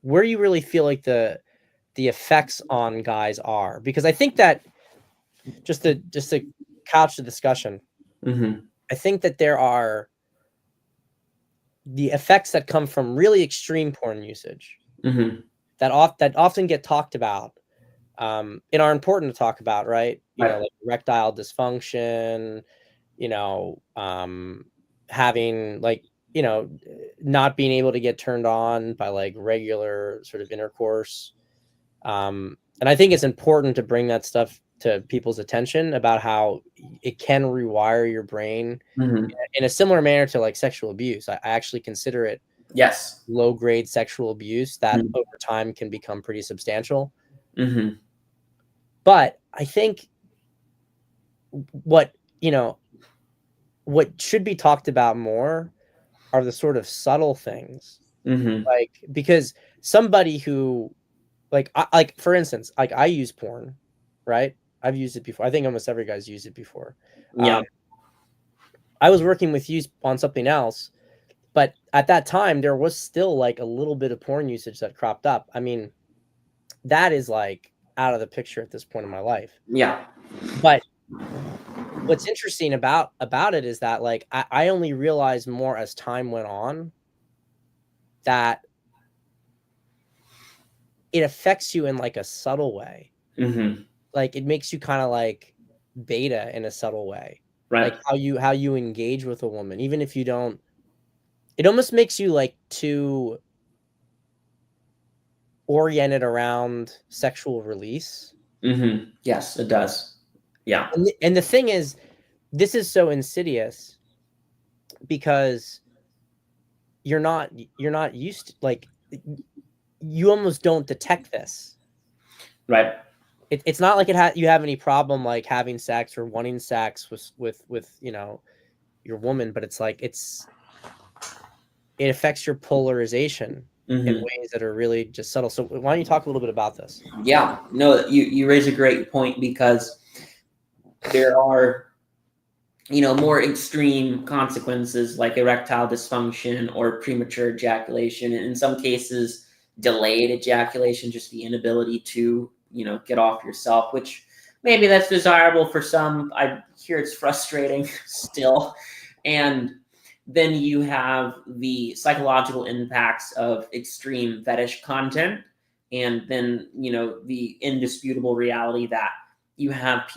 where you really feel like the effects on guys are? Because I think that just to couch the discussion, I think that there are the effects that come from really extreme porn usage that often get talked about, and are important to talk about, right? Like erectile dysfunction, having like, not being able to get turned on by like regular sort of intercourse. And I think it's important to bring that stuff to people's attention about how it can rewire your brain in a similar manner to like sexual abuse. I actually consider it low grade sexual abuse that over time can become pretty substantial. But I think what should be talked about more are the sort of subtle things. Like, because somebody who like for instance, like, I use porn, right? I've used it before. I think almost every guy's used it before. I was working with you on something else, but at that time there was still like a little bit of porn usage that cropped up. I mean, that is like out of the picture at this point in my life. But what's interesting about it is that, like, I only realized more as time went on that it affects you in like a subtle way. Like, it makes you kind of like beta in a subtle way. Right. like how you engage with a woman, even if you don't. It almost makes you like too oriented around sexual release. Yes, it does. Yeah. And the thing is, this is so insidious because you're not used to, like, you almost don't detect this. Right. It's not like you have any problem like having sex or wanting sex with you know, your woman, but it's like it affects your polarization in ways that are really just subtle. So why don't you talk a little bit about this? Yeah. No, you raise a great point, because there are, more extreme consequences like erectile dysfunction or premature ejaculation. In some cases, delayed ejaculation, just the inability to, get off yourself, which maybe that's desirable for some. I hear it's frustrating still. And then you have the psychological impacts of extreme fetish content. And then, the indisputable reality that you have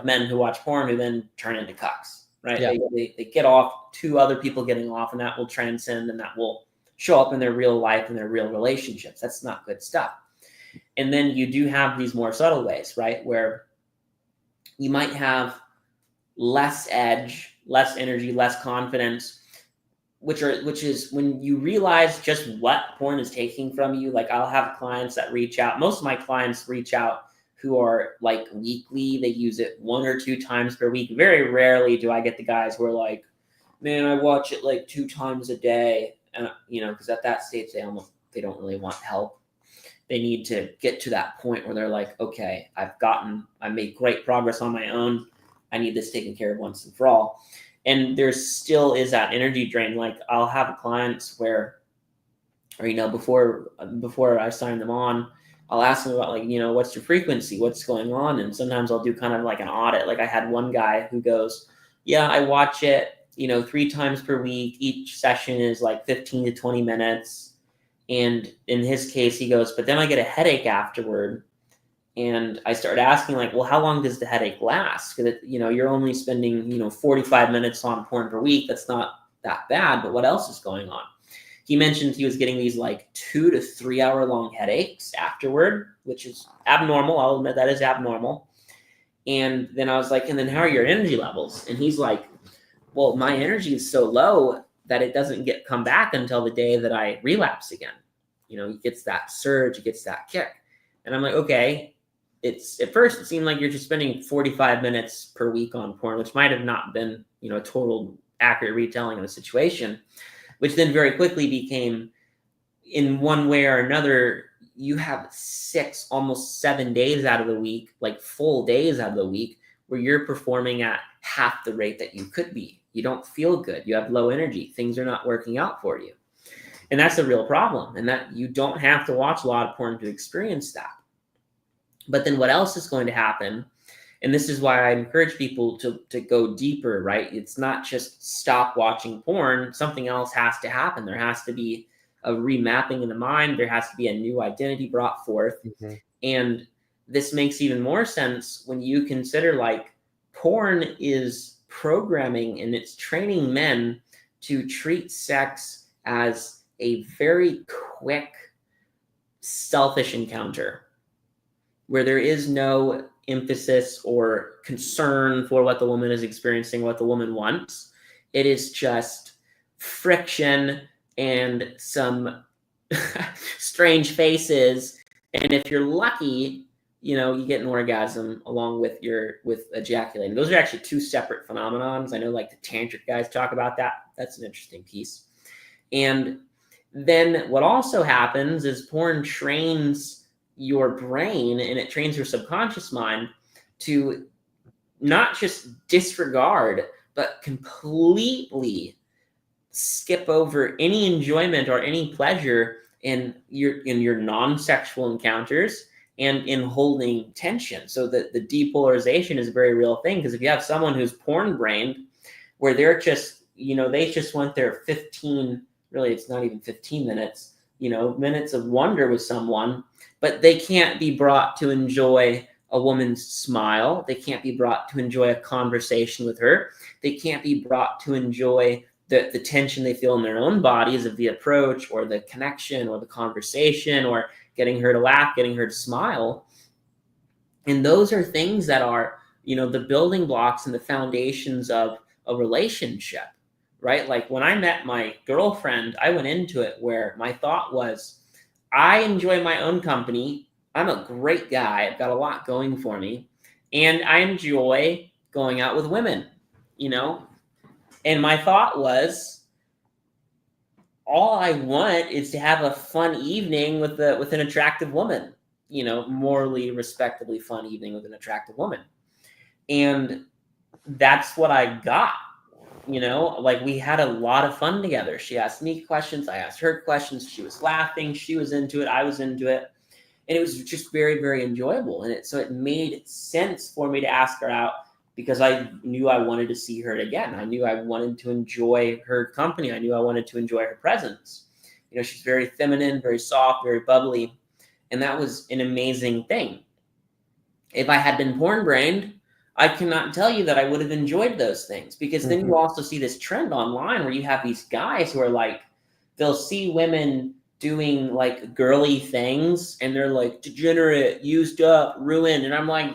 men who watch porn who then turn into cucks, right? Yeah. They get off to other people getting off, and that will transcend, and that will show up in their real life and their real relationships. That's not good stuff. And then you do have these more subtle ways, right? Where you might have less edge, less energy, less confidence, which is when you realize just what porn is taking from you. Like, I'll have clients that reach out. Most of my clients reach out who are like weekly. They use it 1 or 2 times per week. Very rarely do I get the guys who are like, man, I watch it like 2 times a day. And, because at that stage, they don't really want help. They need to get to that point where they're like, okay, I made great progress on my own. I need this taken care of once and for all. And there still is that energy drain. Like, I'll have clients where, or, before I sign them on, I'll ask them about, like, what's your frequency? What's going on? And sometimes I'll do kind of like an audit. Like, I had one guy who goes, yeah, I watch it, 3 times per week. Each session is like 15 to 20 minutes. And in his case, he goes, but then I get a headache afterward. And I started asking, like, well, how long does the headache last? Because, you're only spending, 45 minutes on porn per week. That's not that bad, but what else is going on? He mentioned he was getting these like 2 to 3 hour long headaches afterward, which is abnormal. I'll admit that is abnormal. And then I was like, and then how are your energy levels? And he's like, well, my energy is so low that it doesn't come back until the day that I relapse again. He gets that surge, he gets that kick. And I'm like, okay, at first it seemed like you're just spending 45 minutes per week on porn, which might have not been, a total accurate retelling of the situation, which then very quickly became, in one way or another, you have 6, almost 7 days out of the week, like full days out of the week, where you're performing at half the rate that you could be. You don't feel good. You have low energy. Things are not working out for you. And that's a real problem. And that you don't have to watch a lot of porn to experience that. But then what else is going to happen? And this is why I encourage people to go deeper, right? It's not just stop watching porn. Something else has to happen. There has to be a remapping in the mind. There has to be a new identity brought forth. Mm-hmm. And this makes even more sense when you consider, like, porn is programming, and it's training men to treat sex as a very quick, selfish encounter where there is no emphasis or concern for what the woman is experiencing, what the woman wants. It is just friction and some strange faces. And if you're lucky, you get an orgasm along with ejaculating. Those are actually 2 separate phenomenons. I know, like, the tantric guys talk about that. That's an interesting piece. And then what also happens is porn trains your brain, and it trains your subconscious mind to not just disregard, but completely skip over any enjoyment or any pleasure in your non-sexual encounters and in holding tension. So the depolarization is a very real thing, because if you have someone who's porn brained, where they're just, they just want their 15, really it's not even 15 minutes, minutes of wonder with someone, but they can't be brought to enjoy a woman's smile. They can't be brought to enjoy a conversation with her. They can't be brought to enjoy the tension they feel in their own bodies of the approach or the connection or the conversation or getting her to laugh, getting her to smile. And those are things that are, the building blocks and the foundations of a relationship, right? Like when I met my girlfriend, I went into it where my thought was, I enjoy my own company. I'm a great guy. I've got a lot going for me. And I enjoy going out with women, And my thought was, all I want is to have a fun evening with an attractive woman, morally, respectably fun evening with an attractive woman. And that's what I got. Like we had a lot of fun together. She asked me questions, I asked her questions. She was laughing, she was into it, I was into it, and it was just very, very enjoyable. And so it made sense for me to ask her out because I knew I wanted to see her again. I knew I wanted to enjoy her company. I knew I wanted to enjoy her presence. She's very feminine, very soft, very bubbly, and that was an amazing thing. If I had been porn brained, I cannot tell you that I would have enjoyed those things, because then you also see this trend online where you have these guys who are like, they'll see women doing like girly things and they're like, degenerate, used up, ruined. And I'm like,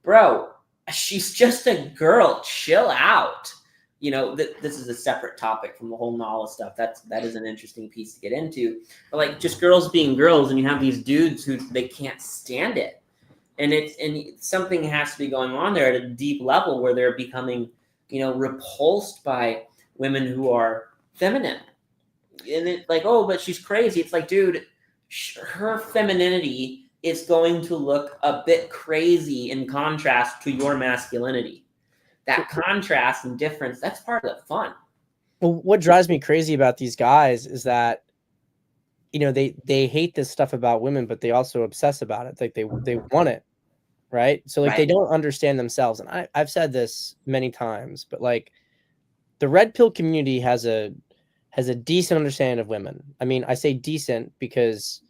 bro, she's just a girl. Chill out. This is a separate topic from the whole Nala stuff. That is an interesting piece to get into. But like just girls being girls, and you have these dudes who they can't stand it. And something has to be going on there at a deep level where they're becoming, repulsed by women who are feminine. And it's like, oh, but she's crazy. It's like, dude, her femininity is going to look a bit crazy in contrast to your masculinity. That contrast and difference, that's part of the fun. Well, what drives me crazy about these guys is that, they hate this stuff about women, but they also obsess about it. Like they want it. Right. So like, Right. They don't understand themselves. And I've said this many times, but like the red pill community has a decent understanding of women. I mean, I say decent because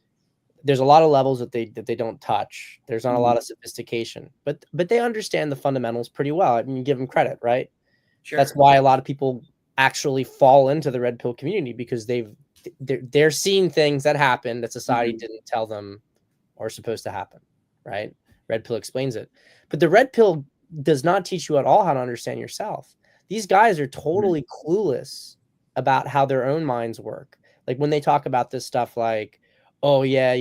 there's a lot of levels that they don't touch. There's not a lot of sophistication, but they understand the fundamentals pretty well. I mean, you give them credit, right? Sure. That's why a lot of people actually fall into the red pill community, because they're seeing things that happen that society didn't tell them are supposed to happen, right? Red pill explains it. But the red pill does not teach you at all how to understand yourself. These guys are totally clueless about how their own minds work. Like when they talk about this stuff like, oh yeah,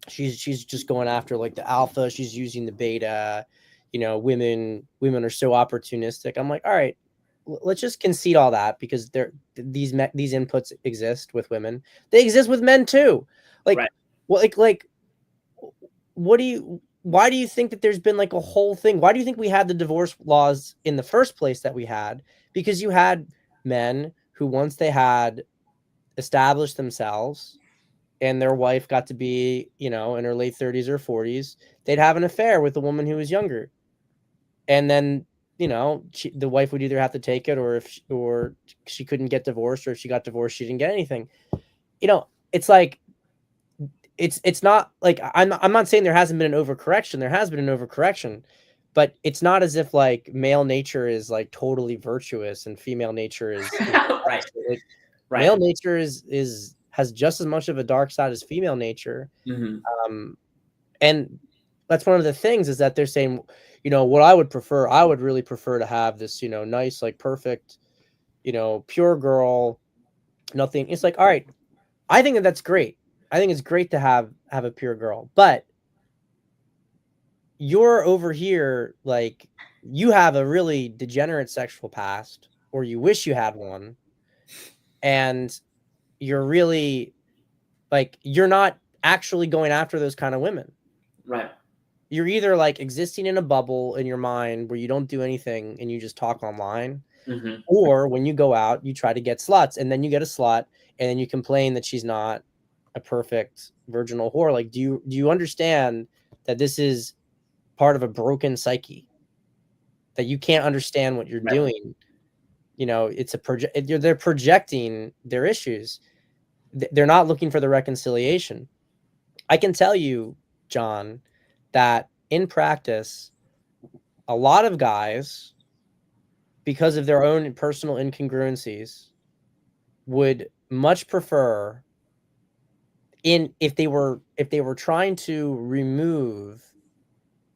she's just going after like the alpha, she's using the beta, women are so opportunistic. I'm like, all right, let's just concede all that, because these inputs exist with women. They exist with men too. Like, right. Well, like why do you think that there's been like a whole thing? Why do you think we had the divorce laws in the first place that we had? Because you had men who, once they had established themselves and their wife got to be, in her late 30s or 40s, they'd have an affair with a woman who was younger. And then, the wife would either have to take it, or or she couldn't get divorced, or if she got divorced, she didn't get anything. It's like, it's not like, I'm not saying there hasn't been an overcorrection. There has been an overcorrection, but it's not as if like male nature is like totally virtuous and female nature is right. Like, right. Male nature has just as much of a dark side as female nature. And that's one of the things, is that they're saying, what I would really prefer to have this, nice, like perfect, pure girl, nothing. It's like, all right, I think that's great. I think it's great to have a pure girl, but you're over here, like, you have a really degenerate sexual past, or you wish you had one, and you're really, like, you're not actually going after those kind of women. Right. You're either like existing in a bubble in your mind where you don't do anything and you just talk online, or when you go out, you try to get sluts, and then you get a slut, and then you complain that she's not a perfect virginal whore. Like, do you understand that this is part of a broken psyche, that you can't understand what you're doing? It's they're projecting their issues. They're not looking for the reconciliation. I can tell you, John, that in practice, a lot of guys, because of their own personal incongruencies, would much prefer if they were trying to remove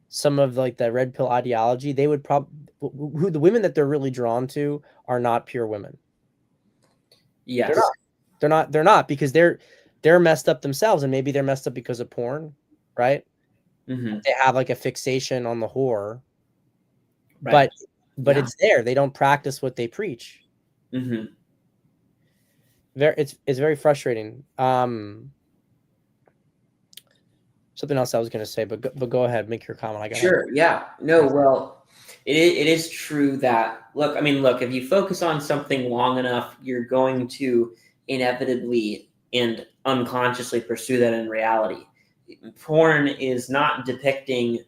some of like the red pill ideology, they would who the women that they're really drawn to are not pure women. Yes. They're not because they're messed up themselves, and maybe they're messed up because of porn, right? Mm-hmm. They have like a fixation on the whore, Right. but Yeah. it's there. They don't practice what they preach. Mm-hmm. It's very frustrating. Something else I was going to say, but go ahead, make your comment. I got Sure. Yeah. No. Well, it is true that look. I mean, look. If you focus on something long enough, you're going to inevitably and unconsciously pursue that in reality. Porn is not depicting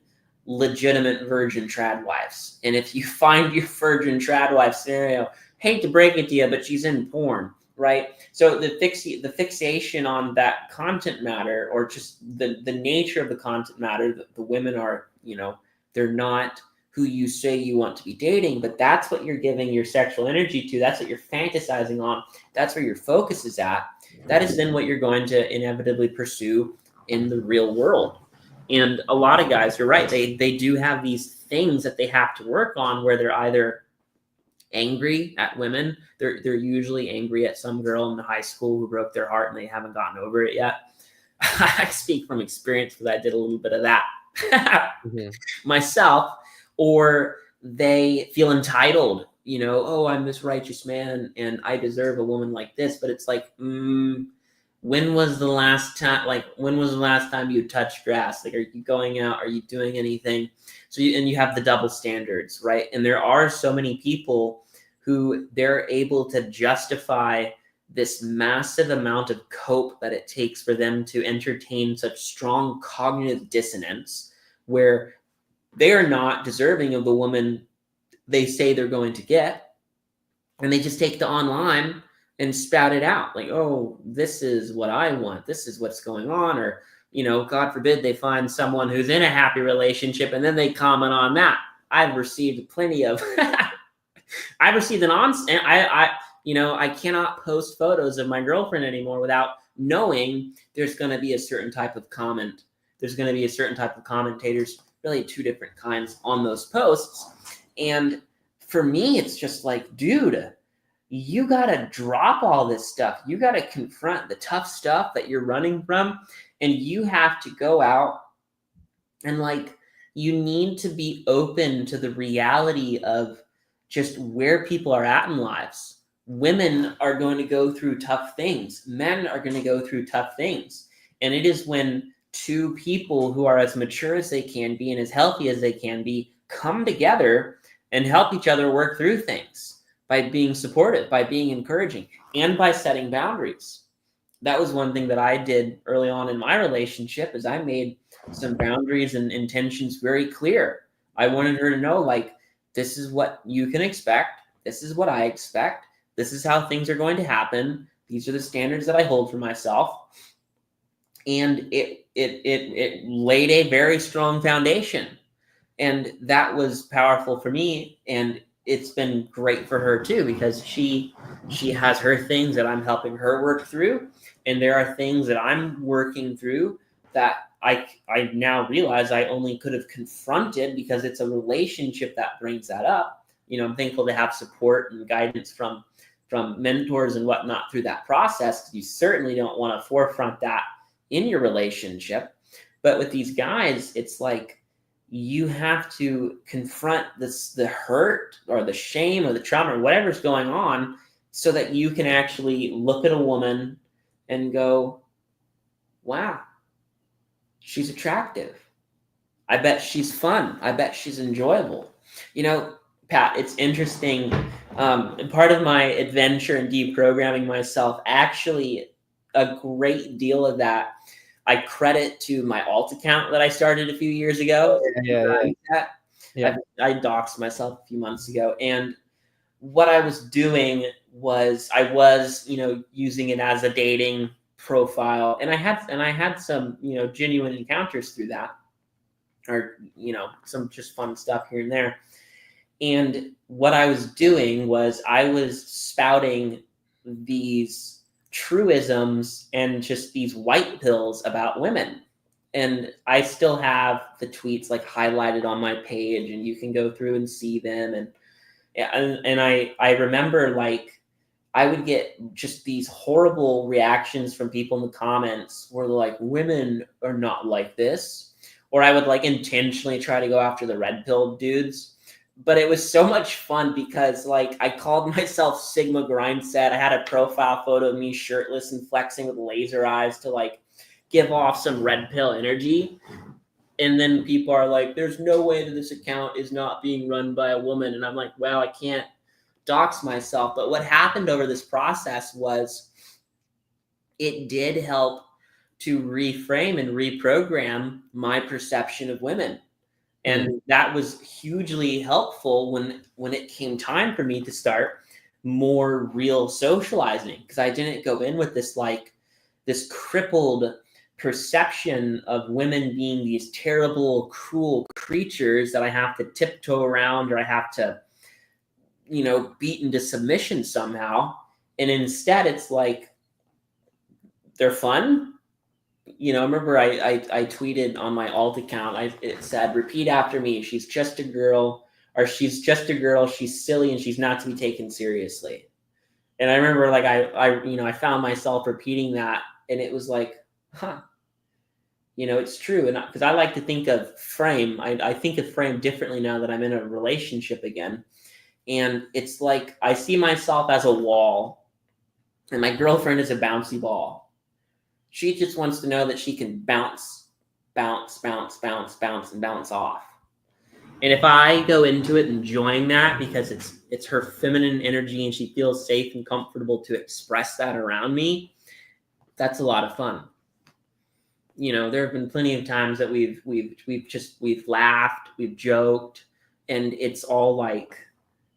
legitimate virgin trad wives, and if you find your virgin trad wife scenario, hate to break it to you, but she's in porn. Right. So the fixation on that content matter, or just the nature of the content matter, the women are, they're not who you say you want to be dating, but that's what you're giving your sexual energy to. That's what you're fantasizing on. That's where your focus is at. That is then what you're going to inevitably pursue in the real world. And a lot of guys, you're right, they do have these things that they have to work on where they're either angry at women. They're usually angry at some girl in the high school who broke their heart and they haven't gotten over it yet. I speak from experience because I did a little bit of that myself. Or they feel entitled, oh, I'm this righteous man and I deserve a woman like this. But it's like, when was the last time you touched grass? Like, are you going out? Are you doing anything? So you have the double standards, right? And there are so many people who they're able to justify this massive amount of cope that it takes for them to entertain such strong cognitive dissonance, where they are not deserving of the woman they say they're going to get. And they just take the online and spout it out like, oh, this is what I want. This is what's going on. Or, God forbid they find someone who's in a happy relationship and then they comment on that. I've received plenty of, I've received I cannot post photos of my girlfriend anymore without knowing there's going to be a certain type of comment. There's going to be a certain type of commentators, really two different kinds on those posts. And for me, it's just like, dude, you got to drop all this stuff. You got to confront the tough stuff that you're running from. And you have to go out and you need to be open to the reality of just where people are at in lives. Women are going to go through tough things. Men are going to go through tough things. And it is when two people who are as mature as they can be and as healthy as they can be come together and help each other work through things by being supportive, by being encouraging, and by setting boundaries. That was one thing that I did early on in my relationship, is I made some boundaries and intentions very clear. I wanted her to know, this is what you can expect. This is what I expect. This is how things are going to happen. These are the standards that I hold for myself. And it laid a very strong foundation. And that was powerful for me. And it's been great for her too, because she has her things that I'm helping her work through. And there are things that I'm working through that I now realize I only could have confronted because it's a relationship that brings that up. I'm thankful to have support and guidance from mentors and whatnot through that process, because you certainly don't want to forefront that in your relationship. But with these guys, it's like you have to confront the hurt or the shame or the trauma or whatever's going on, so that you can actually look at a woman and go, wow, she's attractive. I bet she's fun. I bet she's enjoyable. Pat, it's interesting. Part of my adventure in deprogramming myself, actually, a great deal of that I credit to my alt account that I started a few years ago. I doxed myself a few months ago, and what I was doing was I was using it as a dating profile, and I had some genuine encounters through that. or some just fun stuff here and there. And what I was doing was I was spouting these truisms and just these white pills about women. And I still have the tweets like highlighted on my page, and you can go through and see them. And I remember like I would get just these horrible reactions from people in the comments where they're like, women are not like this. Or I would like intentionally try to go after the red pill dudes. But it was so much fun because like I called myself Sigma Grindset. I had a profile photo of me shirtless and flexing with laser eyes to like give off some red pill energy. And then people are like, there's no way that this account is not being run by a woman. And I'm like, well, I can't dox myself. But what happened over this process was it did help to reframe and reprogram my perception of women. And that was hugely helpful when it came time for me to start more real socializing, because I didn't go in with this crippled perception of women being these terrible, cruel creatures that I have to tiptoe around or I have to, beat into submission somehow. And instead, it's like they're fun. I remember I tweeted on my alt account, it said, repeat after me, she's just a girl, she's silly and she's not to be taken seriously. And I remember like I found myself repeating that, and it was like, it's true. And because I like to think of frame, I think of frame differently now that I'm in a relationship again. And it's like I see myself as a wall and my girlfriend is a bouncy ball. She just wants to know that she can bounce, bounce, bounce, bounce, bounce, and bounce off. And if I go into it enjoying that because it's her feminine energy and she feels safe and comfortable to express that around me, that's a lot of fun. There have been plenty of times that we've laughed, we've joked, and it's all like,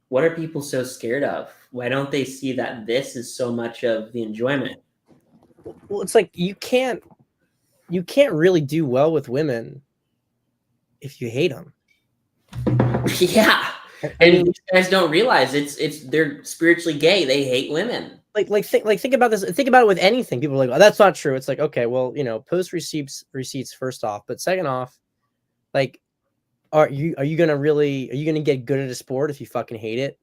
what are people so scared of? Why don't they see that this is so much of the enjoyment? Well, it's like you can't really do well with women if you hate them. Yeah, and you guys don't realize they're spiritually gay. They hate women. Think about this. Think about it with anything. People are like, "Oh, that's not true." It's like, okay, well, post receipts first off, but second off, like, are you gonna get good at a sport if you fucking hate it?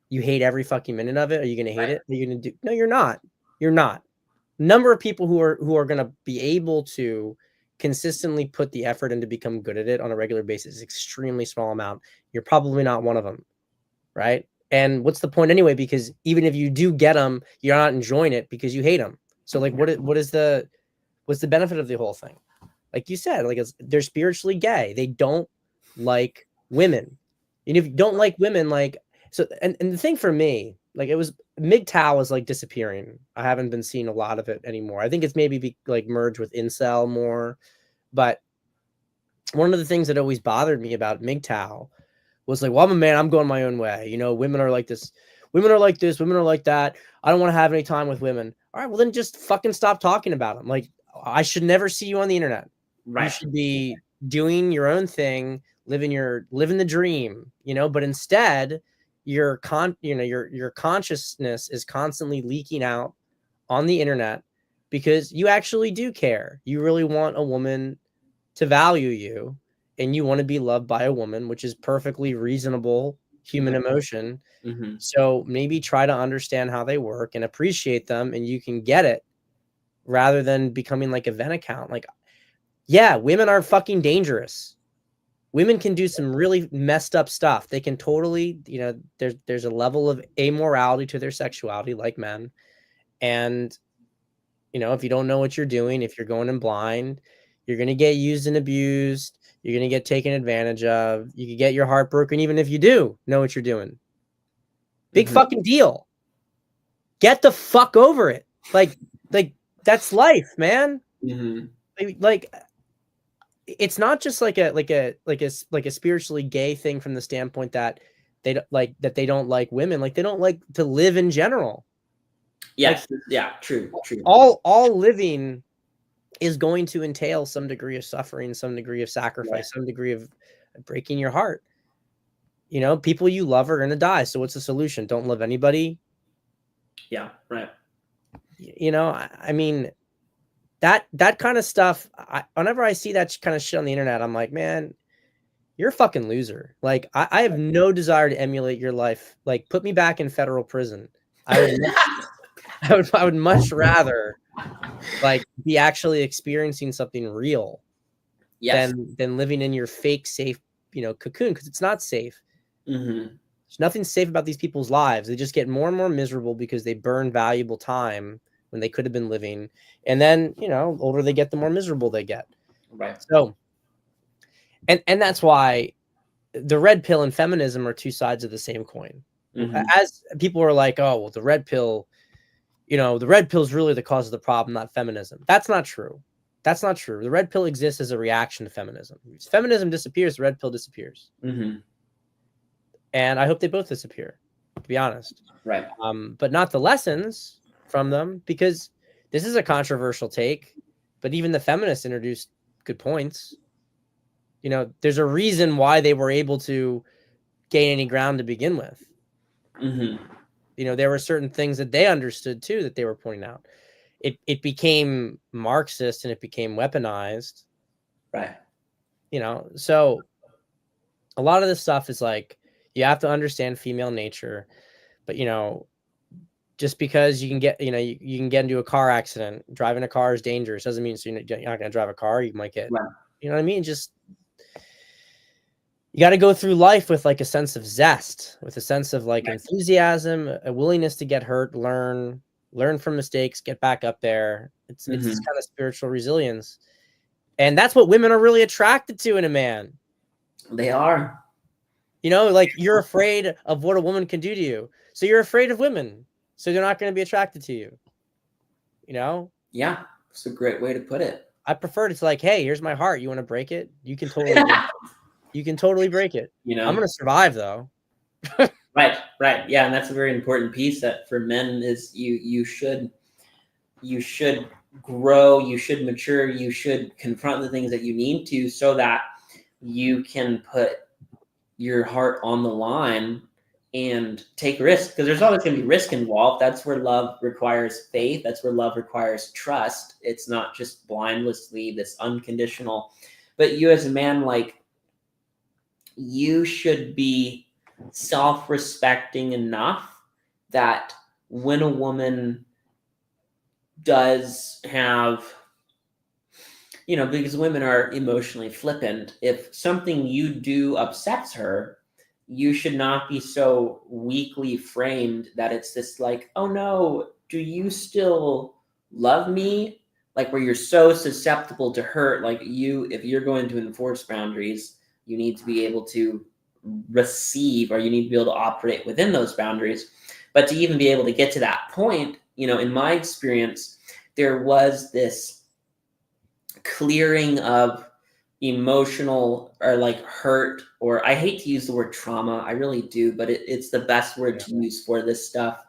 You hate every fucking minute of it. Are you gonna hate it? Are you gonna do? No, you're not. You're not. Number of people who are going to be able to consistently put the effort in to become good at it on a regular basis is extremely small amount. You're probably not one of them, right? And what's the point anyway? Because even if you do get them, you're not enjoying it because you hate them. So like, what's the benefit of the whole thing? Like you said, like they're spiritually gay. They don't like women. And if you don't like women, like so, and the thing for me, like it was MGTOW is like disappearing. I haven't been seeing a lot of it anymore. I think it's maybe like merged with incel more. But one of the things that always bothered me about MGTOW was like, well, I'm a man, I'm going my own way. Women are like this, women are like this, women are like that. I don't want to have any time with women. All right, well then just fucking stop talking about them. Like I should never see you on the internet. Right. You should be doing your own thing, living the dream, but instead your consciousness is constantly leaking out on the internet because you actually do care. You really want a woman to value you and you want to be loved by a woman, which is perfectly reasonable human emotion. Mm-hmm. So maybe try to understand how they work and appreciate them, and you can get it rather than becoming like a Venn account. Like, yeah, women are fucking dangerous. Women can do some really messed up stuff. They can totally, there's a level of amorality to their sexuality like men. And, if you don't know what you're doing, if you're going in blind, you're going to get used and abused. You're going to get taken advantage of. You could get your heart broken even if you do know what you're doing. Big fucking deal. Get the fuck over it. Like that's life, man. Like it's not just like a spiritually gay thing from the standpoint that they don't like women. Like they don't like to live in general. Yes. Like, yeah. True. All living is going to entail some degree of suffering, some degree of sacrifice, some degree of breaking your heart. You know, people you love are going to die. So what's the solution? Don't love anybody. Yeah. Right. You know, I mean, that kind of stuff, whenever I see that kind of shit on the internet, I'm like, man, you're a fucking loser. Like, I have no desire to emulate your life. Like, put me back in federal prison. I would much rather like be actually experiencing something real Yes. than living in your fake safe, you know, cocoon, because it's not safe. Mm-hmm. There's nothing safe about these people's lives. They just get more and more miserable because they burn valuable time when they could have been living. And then, you know, the older they get, the more miserable they get. Right. So, and that's why the red pill and feminism are two sides of the same coin. Mm-hmm. As people are like, oh, well, the red pill, you know, the red pill is really the cause of the problem, not feminism. That's not true. That's not true. The red pill exists as a reaction to feminism. If feminism disappears, the red pill disappears. Mm-hmm. And I hope they both disappear, to be honest. Right. But not the lessons from them, because this is a controversial take, but even the feminists introduced good points. You know, there's a reason why they were able to gain any ground to begin with. Mm-hmm. You know, there were certain things that they understood too that they were pointing out. It became Marxist and it became weaponized. Right. You know, so a lot of this stuff is like, you have to understand female nature, but you know, just because you can get, you know, you can get into a car accident, driving a car is dangerous, doesn't mean you're not going to drive a car. You might get, Right. you know what I mean? Just, you got to go through life with like a sense of zest, with a sense of like enthusiasm, a willingness to get hurt, learn from mistakes, get back up there. It's this kind of spiritual resilience. And that's what women are really attracted to in a man. They are. You know, like, you're afraid of what a woman can do to you. So you're afraid of women. So they're not going to be attracted to you. You know? Yeah. It's a great way to put it. I prefer to like, hey, here's my heart. You want to break it? You can totally break it. You can totally break it. You know, I'm going to survive though. Right. Yeah. And that's a very important piece that for men is you should grow, you should mature, you should confront the things that you need to, so that you can put your heart on the line and take risks, because there's always going to be risk involved. That's where love requires faith. That's where love requires trust. It's not just blindlessly this unconditional, but you as a man, like, you should be self-respecting enough that when a woman does have, you know, because women are emotionally flippant, if something you do upsets her, you should not be so weakly framed that it's this like, oh no, do you still love me? Like, where you're so susceptible to hurt. Like, if you're going to enforce boundaries, you need to be able to receive, or you need to be able to operate within those boundaries. But to even be able to get to that point, you know, in my experience, there was this clearing of emotional or like hurt, or I hate to use the word trauma, I really do, but it's the best word to use for this stuff.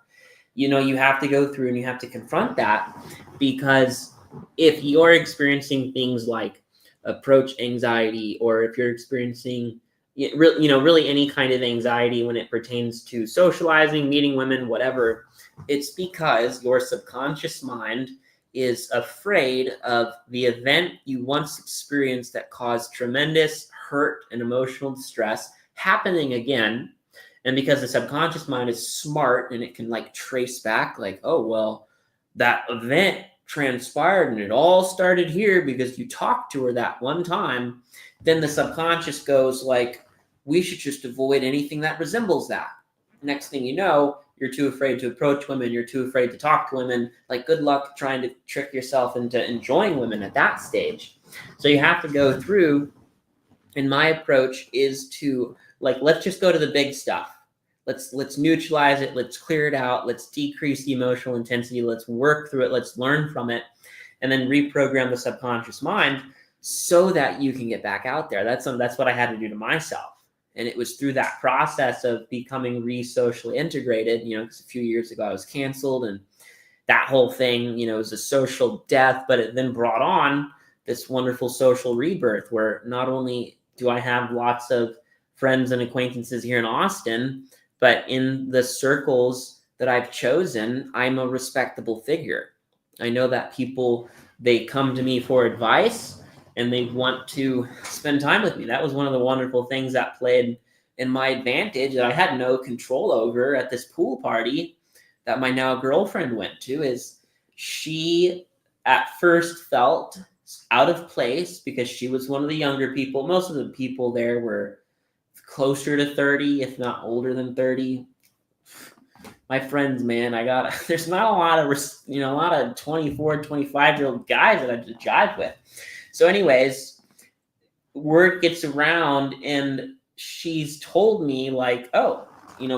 You know, you have to go through and you have to confront that, because if you're experiencing things like approach anxiety, or if you're experiencing, you know, really any kind of anxiety when it pertains to socializing, meeting women, whatever, it's because your subconscious mind is afraid of the event you once experienced that caused tremendous hurt and emotional distress happening again. And because the subconscious mind is smart and it can like trace back, like, oh, well, that event transpired and it all started here because you talked to her that one time, then the subconscious goes like, we should just avoid anything that resembles that. Next thing you know, you're too afraid to approach women. You're too afraid to talk to women. Like, good luck trying to trick yourself into enjoying women at that stage. So you have to go through, and my approach is to like, let's just go to the big stuff. Let's neutralize it. Let's clear it out. Let's decrease the emotional intensity. Let's work through it. Let's learn from it, and then reprogram the subconscious mind so that you can get back out there. That's what I had to do to myself. And it was through that process of becoming re-socially integrated, you know, because a few years ago I was canceled, and that whole thing, you know, is a social death, but it then brought on this wonderful social rebirth where not only do I have lots of friends and acquaintances here in Austin, but in the circles that I've chosen, I'm a respectable figure. I know that people, they come to me for advice and they want to spend time with me. That was one of the wonderful things that played in my advantage that I had no control over at this pool party that my now girlfriend went to. Is she at first felt out of place because she was one of the younger people. Most of the people there were closer to 30, if not older than 30. My friends, man, there's not a lot of, a lot of 24, 25-year-old guys that I just jive with. So anyways, word gets around and she's told me like, oh,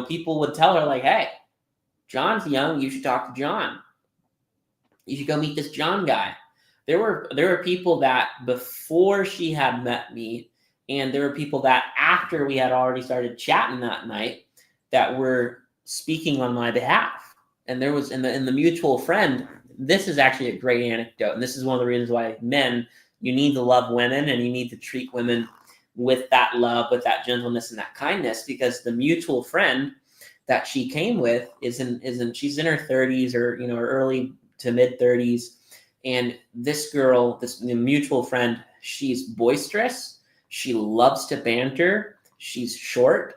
people would tell her like, hey, John's young, you should talk to John. You should go meet this John guy. There were people that before she had met me, and there were people that after we had already started chatting that night that were speaking on my behalf. And there was in the mutual friend, this is actually a great anecdote, and this is one of the reasons why men, you need to love women and you need to treat women with that love, with that gentleness and that kindness, because the mutual friend that she came with she's in her 30s or her early to mid 30s, and this girl, this mutual friend, she's boisterous, she loves to banter, she's short,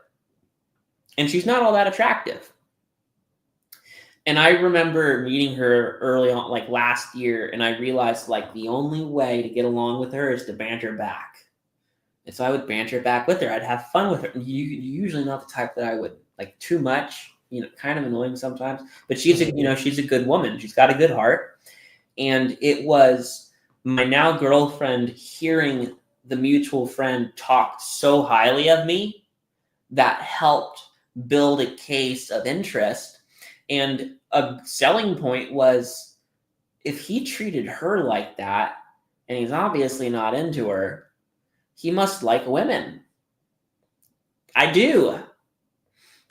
and she's not all that attractive. And I remember meeting her early on, like last year, and I realized like the only way to get along with her is to banter back. And so I would banter back with her. I'd have fun with her. Usually not the type that I would like too much, kind of annoying sometimes. But she's she's a good woman. She's got a good heart. And it was my now girlfriend hearing the mutual friend talk so highly of me that helped build a case of interest. And a selling point was, if he treated her like that, and he's obviously not into her, he must like women. I do,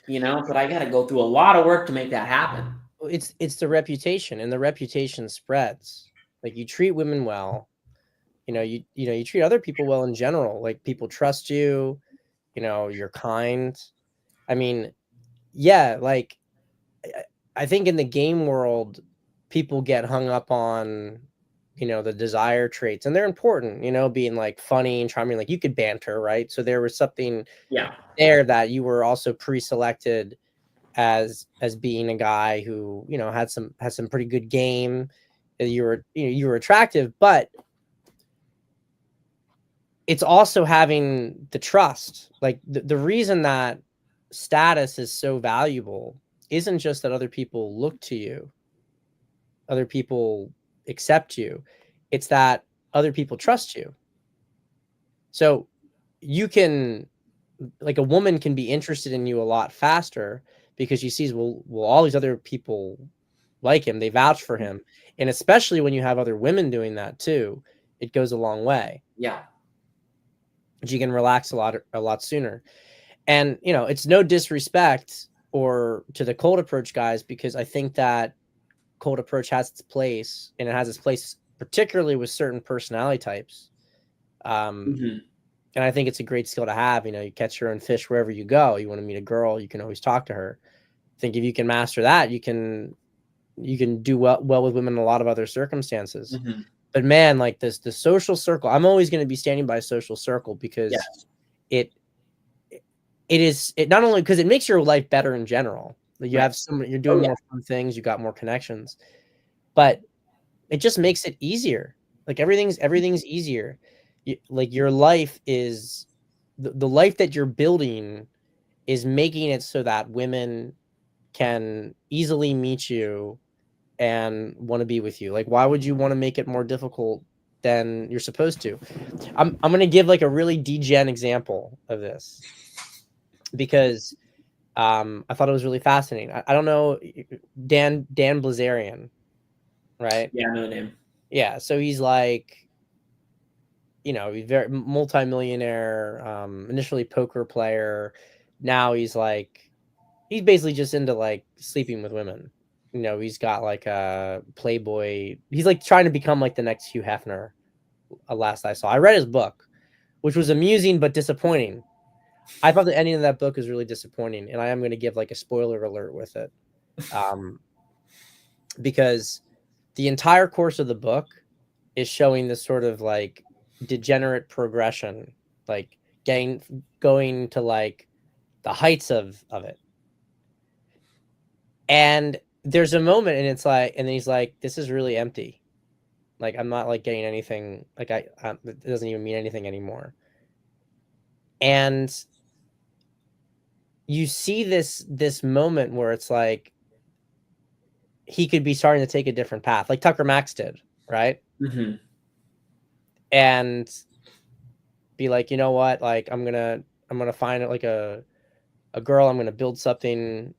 but I got to go through a lot of work to make that happen. It's the reputation, and the reputation spreads. Like, you treat women well, you treat other people well in general. Like, people trust you, you're kind. I mean, yeah, like I think in the game world, people get hung up on, the desire traits, and they're important, being like funny and charming, like you could banter, right? So there was something there that you were also pre-selected as being a guy who, had some pretty good game. You were attractive, but it's also having the trust. Like the reason that status is so valuable isn't just that other people look to you, other people accept you. It's that other people trust you. So you can, like, a woman can be interested in you a lot faster because she sees, well, all these other people like him, they vouch for him. And especially when you have other women doing that too, it goes a long way. Yeah. She can relax a lot sooner. And, it's no disrespect or to the cold approach guys, because I think that cold approach has its place, and it has its place particularly with certain personality types. And I think it's a great skill to have. You catch your own fish wherever you go. You want to meet a girl, you can always talk to her. I think if you can master that, you can do well with women in a lot of other circumstances. But man, like the social circle, I'm always going to be standing by a social circle, because it not only because it makes your life better in general. Like you have you're doing more fun things, you got more connections, but it just makes it easier. Like everything's easier. Like your life is the life that you're building is making it so that women can easily meet you and want to be with you. Like, why would you want to make it more difficult than you're supposed to? I'm going to give like a really degen example of this, because I thought it was really fascinating. I don't know, Dan Blazarian, right? Yeah, I know him. Yeah, so he's like, he's very multimillionaire, initially poker player. Now he's basically just into like sleeping with women. you know, he's got like a Playboy. He's like trying to become like the next Hugh Hefner. Last I saw, I read his book, which was amusing but disappointing. I thought the ending of that book is really disappointing, and I am going to give like a spoiler alert with it, because the entire course of the book is showing this sort of like degenerate progression, like going to like the heights of it. And there's a moment, and it's like, and then he's like, "This is really empty. Like I'm not like getting anything. Like it doesn't even mean anything anymore." And you see this moment where it's like he could be starting to take a different path, like Tucker Max did, right? Mm-hmm. And be like, you know what? Like I'm gonna find like a girl. I'm gonna build something.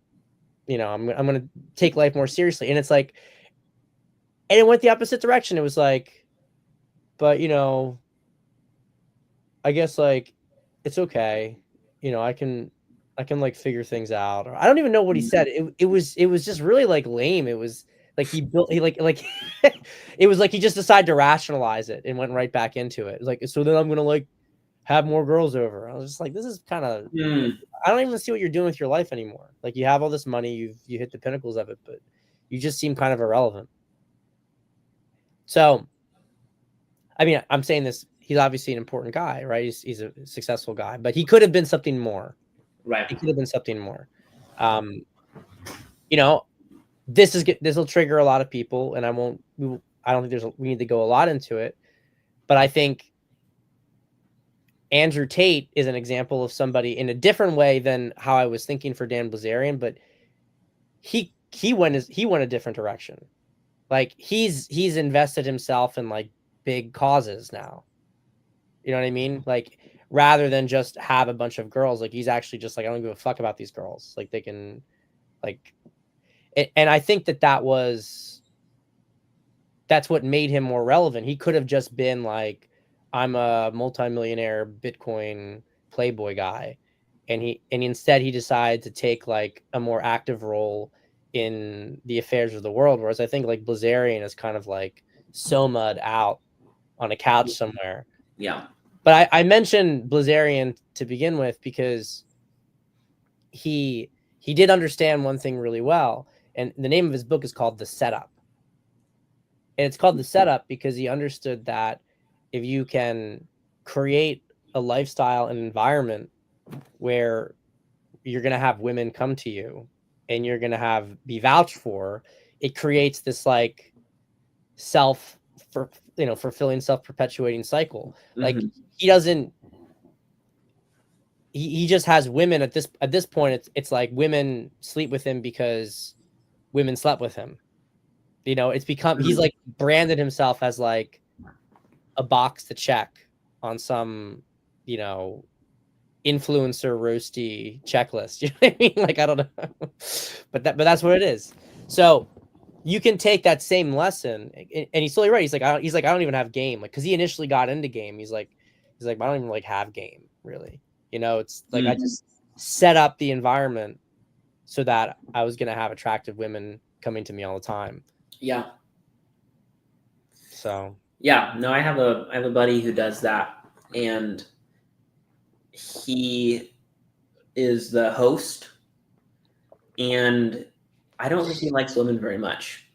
You know, I'm gonna take life more seriously. And it's like, and it went the opposite direction. It was like, but you know, I guess like it's okay. You know, I can like figure things out. Or I don't even know what he said. It was just really like lame. It was like he it was like he just decided to rationalize it and went right back into it. Like, so then I'm gonna like have more girls over. I was just like, this is kind of I don't even see what you're doing with your life anymore. Like you have all this money, you hit the pinnacles of it, but you just seem kind of irrelevant. So I mean, I'm saying this, he's obviously an important guy, right? He's a successful guy, but he could have been something more. Right. He could have been something more. You know, this will trigger a lot of people, and I don't think we need to go a lot into it, but I think Andrew Tate is an example of somebody in a different way than how I was thinking for Dan Bilzerian, but he went a different direction. Like he's invested himself in like big causes now. You know what I mean? Like rather than just have a bunch of girls, like he's actually just like, I don't give a fuck about these girls. Like they can like, and I think that's what made him more relevant. He could have just been like, I'm a multimillionaire Bitcoin Playboy guy. And instead he decided to take like a more active role in the affairs of the world. Whereas I think like Blazarian is kind of like Soma'd out on a couch somewhere. Yeah. But I mentioned Blazarian to begin with because he did understand one thing really well. And the name of his book is called The Setup. And it's called The Setup because he understood that if you can create a lifestyle and environment where you're going to have women come to you and you're going to be vouched for, it creates this like fulfilling, self-perpetuating cycle. Like he doesn't, he just has women at this point. It's like women sleep with him because women slept with him. You know, it's become, he's like branded himself as like a box to check on some, you know, influencer roasty checklist. You know what I mean? Like, I don't know, but that's what it is. So you can take that same lesson, and he's totally right. He's like, I don't even have game. Like, cause he initially got into game. He's like, I don't even like have game really. You know, it's like, I just set up the environment so that I was going to have attractive women coming to me all the time. Yeah. So yeah, no, I have a buddy who does that, and he is the host, and I don't think he likes women very much.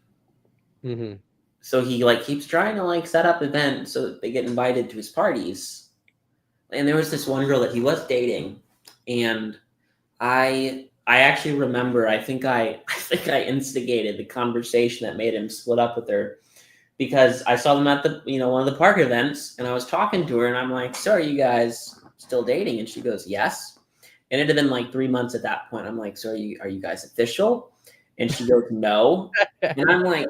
Mm-hmm. So he like keeps trying to like set up events so that they get invited to his parties. And there was this one girl that he was dating, and I actually remember, I think I instigated the conversation that made him split up with her, because I saw them at the, one of the park events, and I was talking to her, and I'm like, so are you guys still dating? And she goes, yes. And it had been like 3 months at that point. I'm like, so are you guys official? And she goes, no. And I'm like,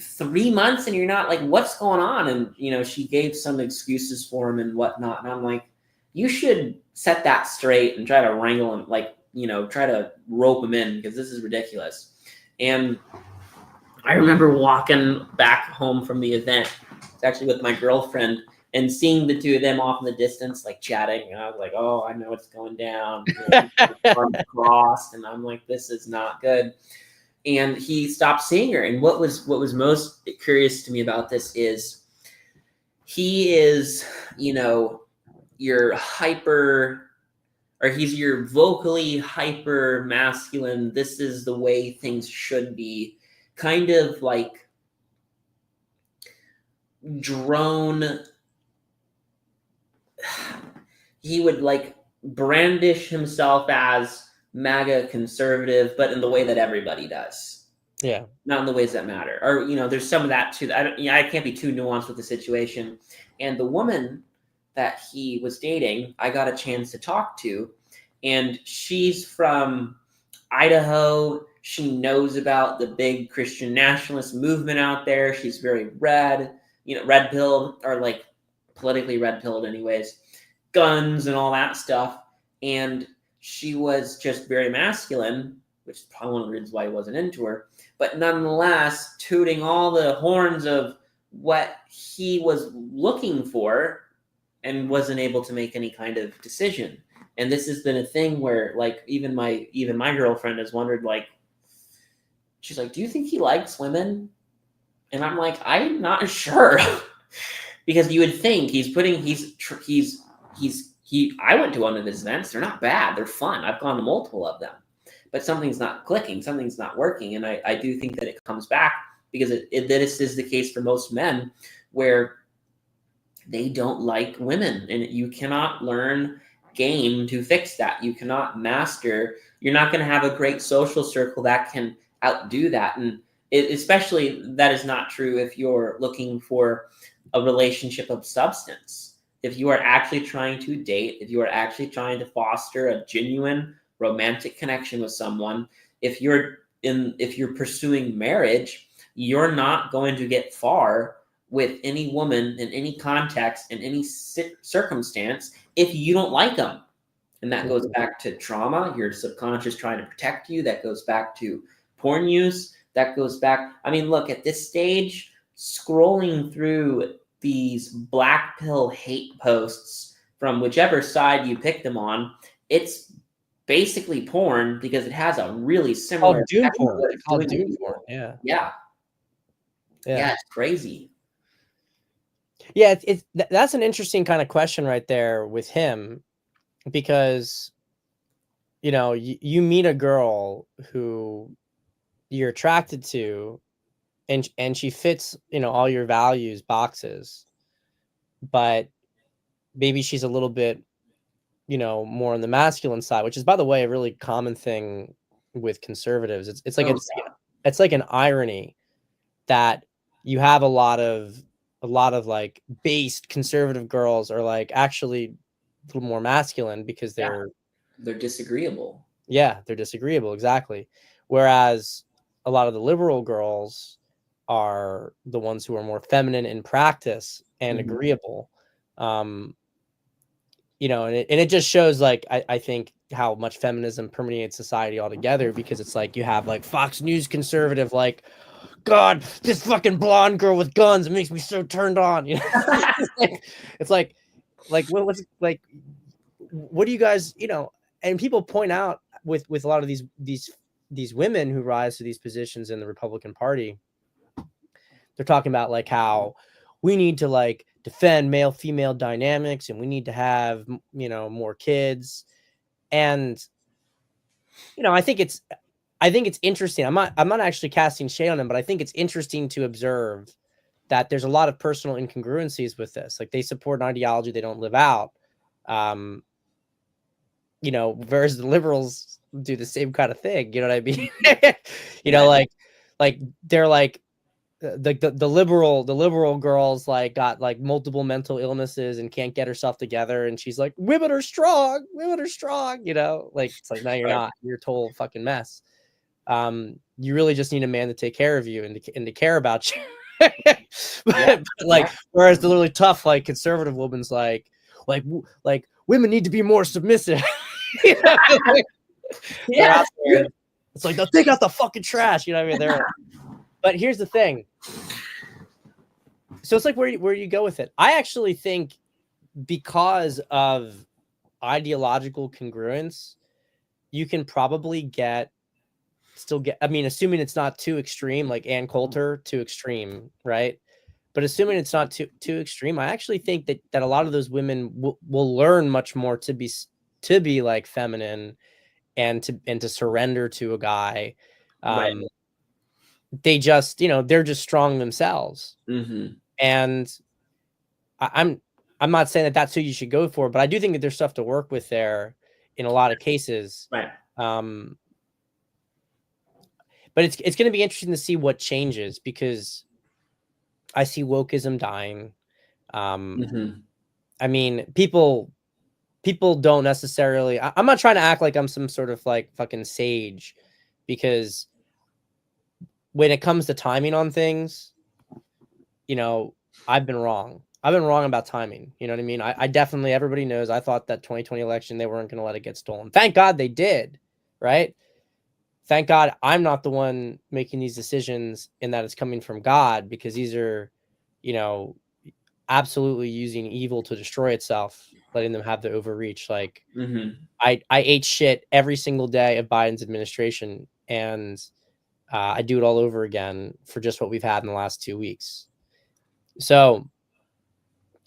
3 months and you're not, like, what's going on? And, she gave some excuses for him and whatnot. And I'm like, you should set that straight and try to wrangle him, like, try to rope him in, because this is ridiculous. And I remember walking back home from the event. It's actually with my girlfriend, and seeing the two of them off in the distance, like chatting. And I was like, oh, I know what's going down. Crossed, and I'm like, this is not good. and he stopped seeing her. And what was most curious to me about this is he is, you know, your hyper, or he's your vocally hyper masculine, this is the way things should be, kind of like drone. He would like brandish himself as MAGA conservative, but in the way that everybody does. Yeah. Not in the ways that matter. Or, you know, there's some of that too. I can't be too nuanced with the situation. And the woman that he was dating, I got a chance to talk to, and she's from Idaho. She knows about the big Christian nationalist movement out there. She's very red, you know, red pilled, or like politically red pilled anyways, guns and all that stuff. And she was just very masculine, which is probably one of the reasons why he wasn't into her, but nonetheless tooting all the horns of what he was looking for, and wasn't able to make any kind of decision. And this has been a thing where, like, even my girlfriend has wondered, like, she's like, do you think he likes women? And I'm like, I'm not sure. Because you would think I went to one of his events. They're not bad. They're fun. I've gone to multiple of them. But something's not clicking. Something's not working. And I do think that it comes back, because this is the case for most men, where they don't like women. And you cannot learn game to fix that. You cannot master. You're not going to have a great social circle that can outdo that. And especially that is not true if you're looking for a relationship of substance. If you are actually trying to date, if you are actually trying to foster a genuine romantic connection with someone, if you're pursuing marriage, you're not going to get far with any woman in any context, in any circumstance, if you don't like them. And that goes back to trauma, your subconscious trying to protect you. That goes back to porn use. That goes back. I mean, look, at this stage, scrolling through these black pill hate posts from whichever side you pick them on, it's basically porn, because it has a really similar doom porn. It's called doom porn. Yeah, it's crazy. Yeah, that's an interesting kind of question right there with him, because, you know, you meet a girl who you're attracted to, and she fits, you know, all your values boxes, but maybe she's a little bit, you know, more on the masculine side, which is, by the way, a really common thing with conservatives. It's like it's like an irony that you have a lot of like based conservative girls are like actually a little more masculine, because they're disagreeable. Yeah, they're disagreeable, exactly. Whereas a lot of the liberal girls are the ones who are more feminine in practice and agreeable. You know, and it just shows, like, I think how much feminism permeates society altogether, because it's like you have like Fox News conservative, like, God, this fucking blonde girl with guns, it makes me so turned on. You know, it's like what's like, what do you guys, you know? And people point out with a lot of these women who rise to these positions in the Republican Party, they're talking about like how we need to like defend male female dynamics, and we need to have, you know, more kids. And, you know, I think it's interesting. I'm not actually casting shade on them, but I think it's interesting to observe that there's a lot of personal incongruencies with this. Like, they support an ideology they don't live out. You know, whereas the liberals do the same kind of thing. You know what I mean? You know, like they're like the liberal girls like got like multiple mental illnesses and can't get herself together, and she's like, women are strong, you know, like, it's like, no, you're not. You're a total fucking mess. You really just need a man to take care of you and to care about you. but like, whereas the really tough, like, conservative woman's like women need to be more submissive. You know? Yeah, it's like, they'll take out the fucking trash. You know what I mean? But here's the thing. So it's like where you go with it. I actually think, because of ideological congruence, you can probably get still get, I mean, assuming it's not too extreme, like Ann Coulter, too extreme, right? But assuming it's not too extreme, I actually think that a lot of those women will learn much more to be like feminine and to surrender to a guy. Right. They just, they're just strong themselves. And I'm not saying that that's who you should go for, but I do think that there's stuff to work with there in a lot of cases. Right. But it's going to be interesting to see what changes, because I see wokeism dying. I mean, people don't necessarily, I'm not trying to act like I'm some sort of like fucking sage, because when it comes to timing on things, I've been wrong. I've been wrong about timing. You know what I mean? I definitely, everybody knows, I thought that 2020 election, they weren't going to let it get stolen. Thank God they did, right? Thank God I'm not the one making these decisions, and that it's coming from God, because these are, absolutely using evil to destroy itself, letting them have the overreach. Like, I ate shit every single day of Biden's administration, and I do it all over again for just what we've had in the last 2 weeks. So,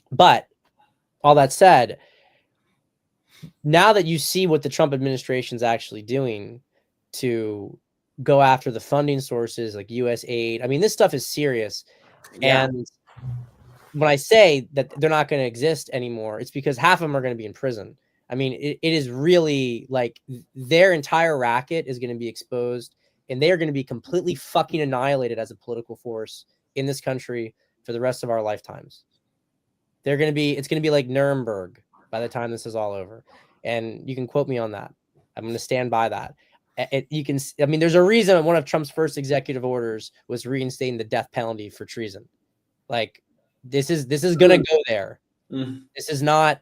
but all that said, now that you see what the Trump administration is actually doing to go after the funding sources like US aid, I mean, this stuff is serious. Yeah. And when I say that they're not going to exist anymore, it's because half of them are going to be in prison. I mean, it is really like their entire racket is going to be exposed, and they are going to be completely fucking annihilated as a political force in this country for the rest of our lifetimes. It's going to be like Nuremberg by the time this is all over. And you can quote me on that. I'm going to stand by that. I mean, there's a reason one of Trump's first executive orders was reinstating the death penalty for treason. Like, this is going to go there. This is not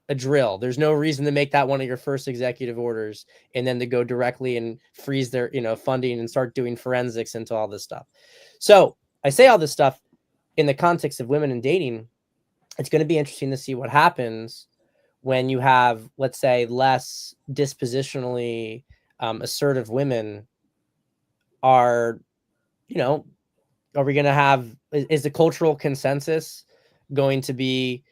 a drill. There's no reason to make that one of your first executive orders and then to go directly and freeze their, funding and start doing forensics into all this stuff. So I say all this stuff in the context of women and dating. It's going to be interesting to see what happens when you have, let's say, less dispositionally assertive women are we going to have, is the cultural consensus going to be,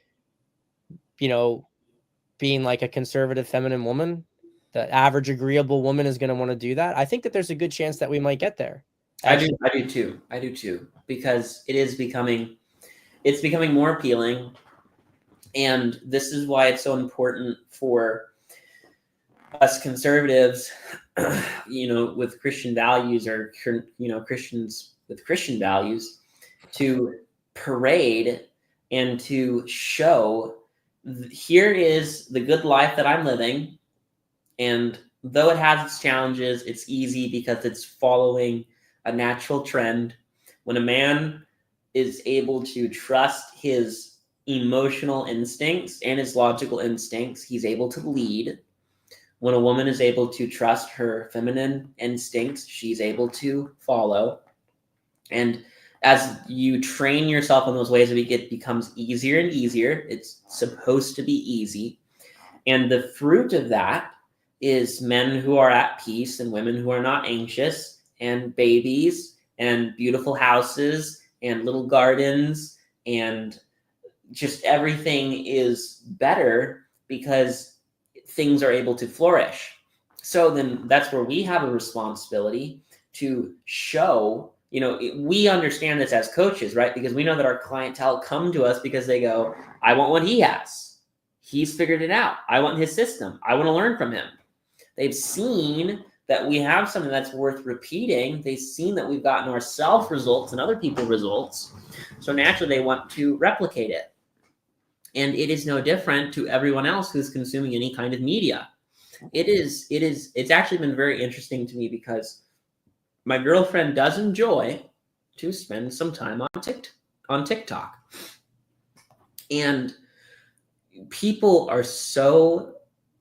being like a conservative feminine woman? The average agreeable woman is going to want to do that. I think that there's a good chance that we might get there. Actually. I do too, because it's becoming more appealing. And this is why it's so important for us conservatives, with Christian values, or, Christians with Christian values, to parade and to show, here is the good life that I'm living. And though it has its challenges, it's easy because it's following a natural trend. When a man is able to trust his emotional instincts and his logical instincts, he's able to lead. When a woman is able to trust her feminine instincts, she's able to follow. And as you train yourself in those ways, it becomes easier and easier. It's supposed to be easy. And the fruit of that is men who are at peace and women who are not anxious, and babies and beautiful houses and little gardens, and just everything is better because things are able to flourish. So then that's where we have a responsibility to show, we understand this as coaches, right? Because we know that our clientele come to us because they go, I want what he has. He's figured it out. I want his system. I want to learn from him. They've seen that we have something that's worth repeating. They've seen that we've gotten ourselves results and other people results. So naturally they want to replicate it. And it is no different to everyone else who's consuming any kind of media. It's actually been very interesting to me, because my girlfriend does enjoy to spend some time on TikTok. And people are so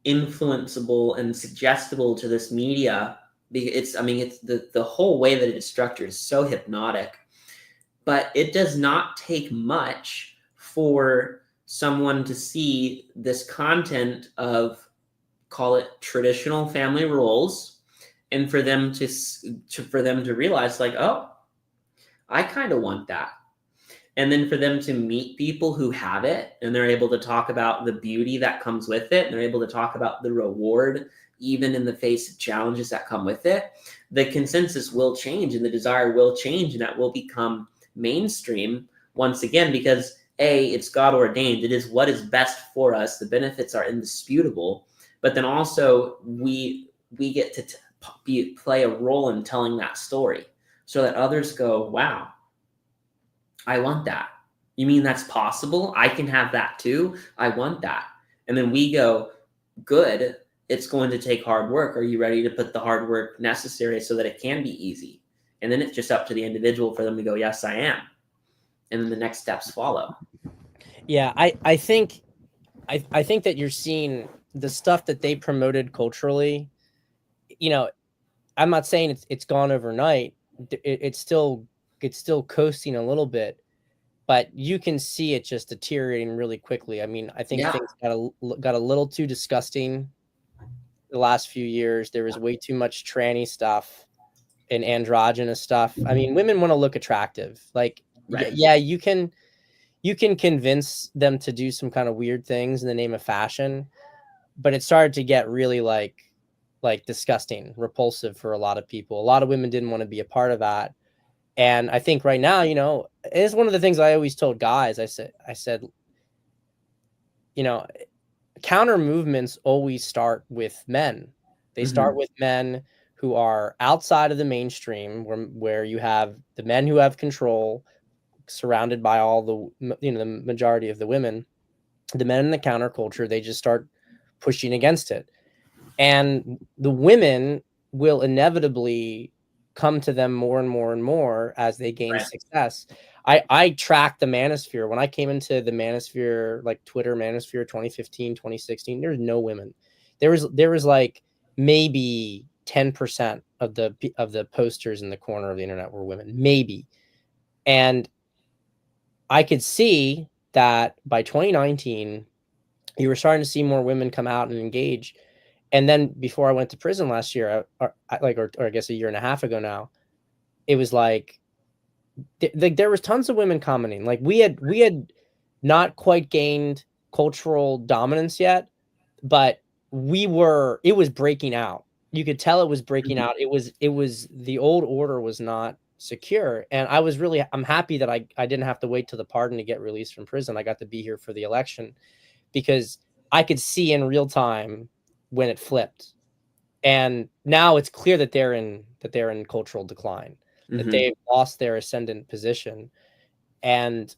influenceable and suggestible to this media. It's the whole way that it's structured is so hypnotic. But it does not take much for someone to see this content of, call it traditional family roles, and for them to realize like, oh, I kind of want that. And then for them to meet people who have it and they're able to talk about the beauty that comes with it, and they're able to talk about the reward even in the face of challenges that come with it, the consensus will change and the desire will change, and that will become mainstream once again, because it's God ordained. It is what is best for us. The benefits are indisputable, but then also we get to play a role in telling that story so that others go, wow, I want that. You mean that's possible? I can have that too. I want that. And then we go, good. It's going to take hard work. Are you ready to put the hard work necessary so that it can be easy? And then it's just up to the individual for them to go, yes, I am. And then the next steps follow. Yeah, I think that you're seeing the stuff that they promoted culturally. You know, I'm not saying it's gone overnight. It's still coasting a little bit, but you can see it just deteriorating really quickly. I mean, I think things got a little too disgusting the last few years. There was way too much tranny stuff and androgynous stuff. I mean, women want to look attractive. Like, Right. yeah, you can convince them to do some kind of weird things in the name of fashion, but it started to get really like disgusting, repulsive for a lot of people. A lot of women didn't want to be a part of that. And I think right now, you know, it's one of the things I always told guys. I said, you know, counter movements always start with men. They start with men who are outside of the mainstream, where you have the men who have control, surrounded by all the, you know, the majority of the women. The men in the counterculture, they just start pushing against it. And the women will inevitably come to them more and more and more as they gain success. I tracked the manosphere. When I came into the manosphere, like Twitter manosphere 2015, 2016, there's no women. There was like maybe 10% of the posters in the corner of the internet were women, maybe. And I could see that by 2019, you were starting to see more women come out and engage. And then before I went to prison last year, or I guess a year and a half ago now, it was like there was tons of women commenting. Like we had not quite gained cultural dominance yet, but it was breaking out. You could tell it was breaking out. It was the old order was not secure. And I'm happy that I didn't have to wait till the pardon to get released from prison. I got to be here for the election, because I could see in real time when it flipped. And now it's clear that they're in cultural decline, that they've lost their ascendant position. And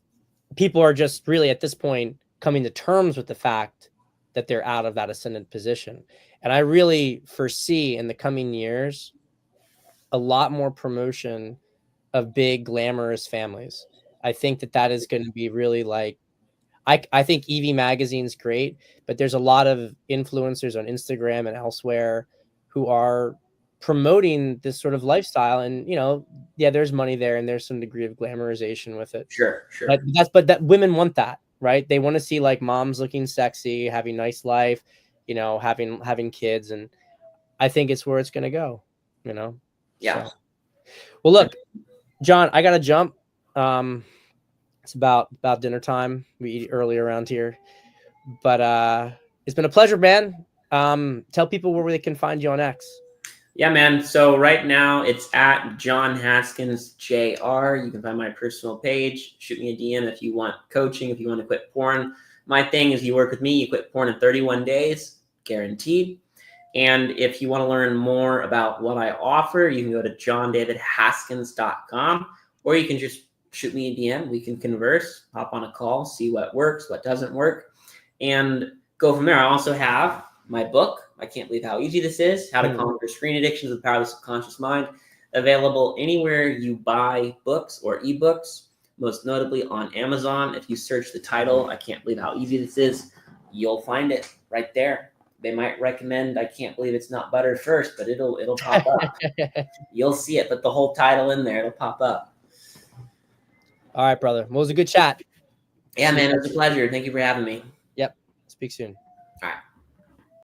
people are just really at this point coming to terms with the fact that they're out of that ascendant position. And I really foresee in the coming years a lot more promotion of big glamorous families. I think that is going to be really like, I think EV Magazine's great, but there's a lot of influencers on Instagram and elsewhere who are promoting this sort of lifestyle. And, you know, yeah, there's money there and there's some degree of glamorization with it. Sure. But that women want that, right? They want to see like moms looking sexy, having nice life, you know, having kids. And I think it's where it's going to go, you know? Yeah. So. Well, look, John, I got to jump. It's about dinner time. We eat early around here, but it's been a pleasure, man. Tell people where they can find you on X. Yeah, man. So right now it's at John Haskins JR. You can find my personal page. Shoot me a DM if you want coaching, if you want to quit porn. My thing is, you work with me, you quit porn in 31 days, guaranteed. And if you want to learn more about what I offer, you can go to johndavidhaskins.com, or you can just shoot me a DM. We can converse, hop on a call, see what works, what doesn't work, and go from there. I also have my book, I Can't Believe How Easy This Is, How to Conquer Screen Addictions with the Power of the Subconscious Mind, available anywhere you buy books or ebooks, most notably on Amazon. If you search the title, I Can't Believe How Easy This Is, you'll find it right there. They might recommend I Can't Believe It's Not Buttered first, but it'll pop up. You'll see it. Put the whole title in there. It'll pop up. All right, brother. Well, it was a good chat. Yeah, man. It was a pleasure. Thank you for having me. Yep. Speak soon. All right.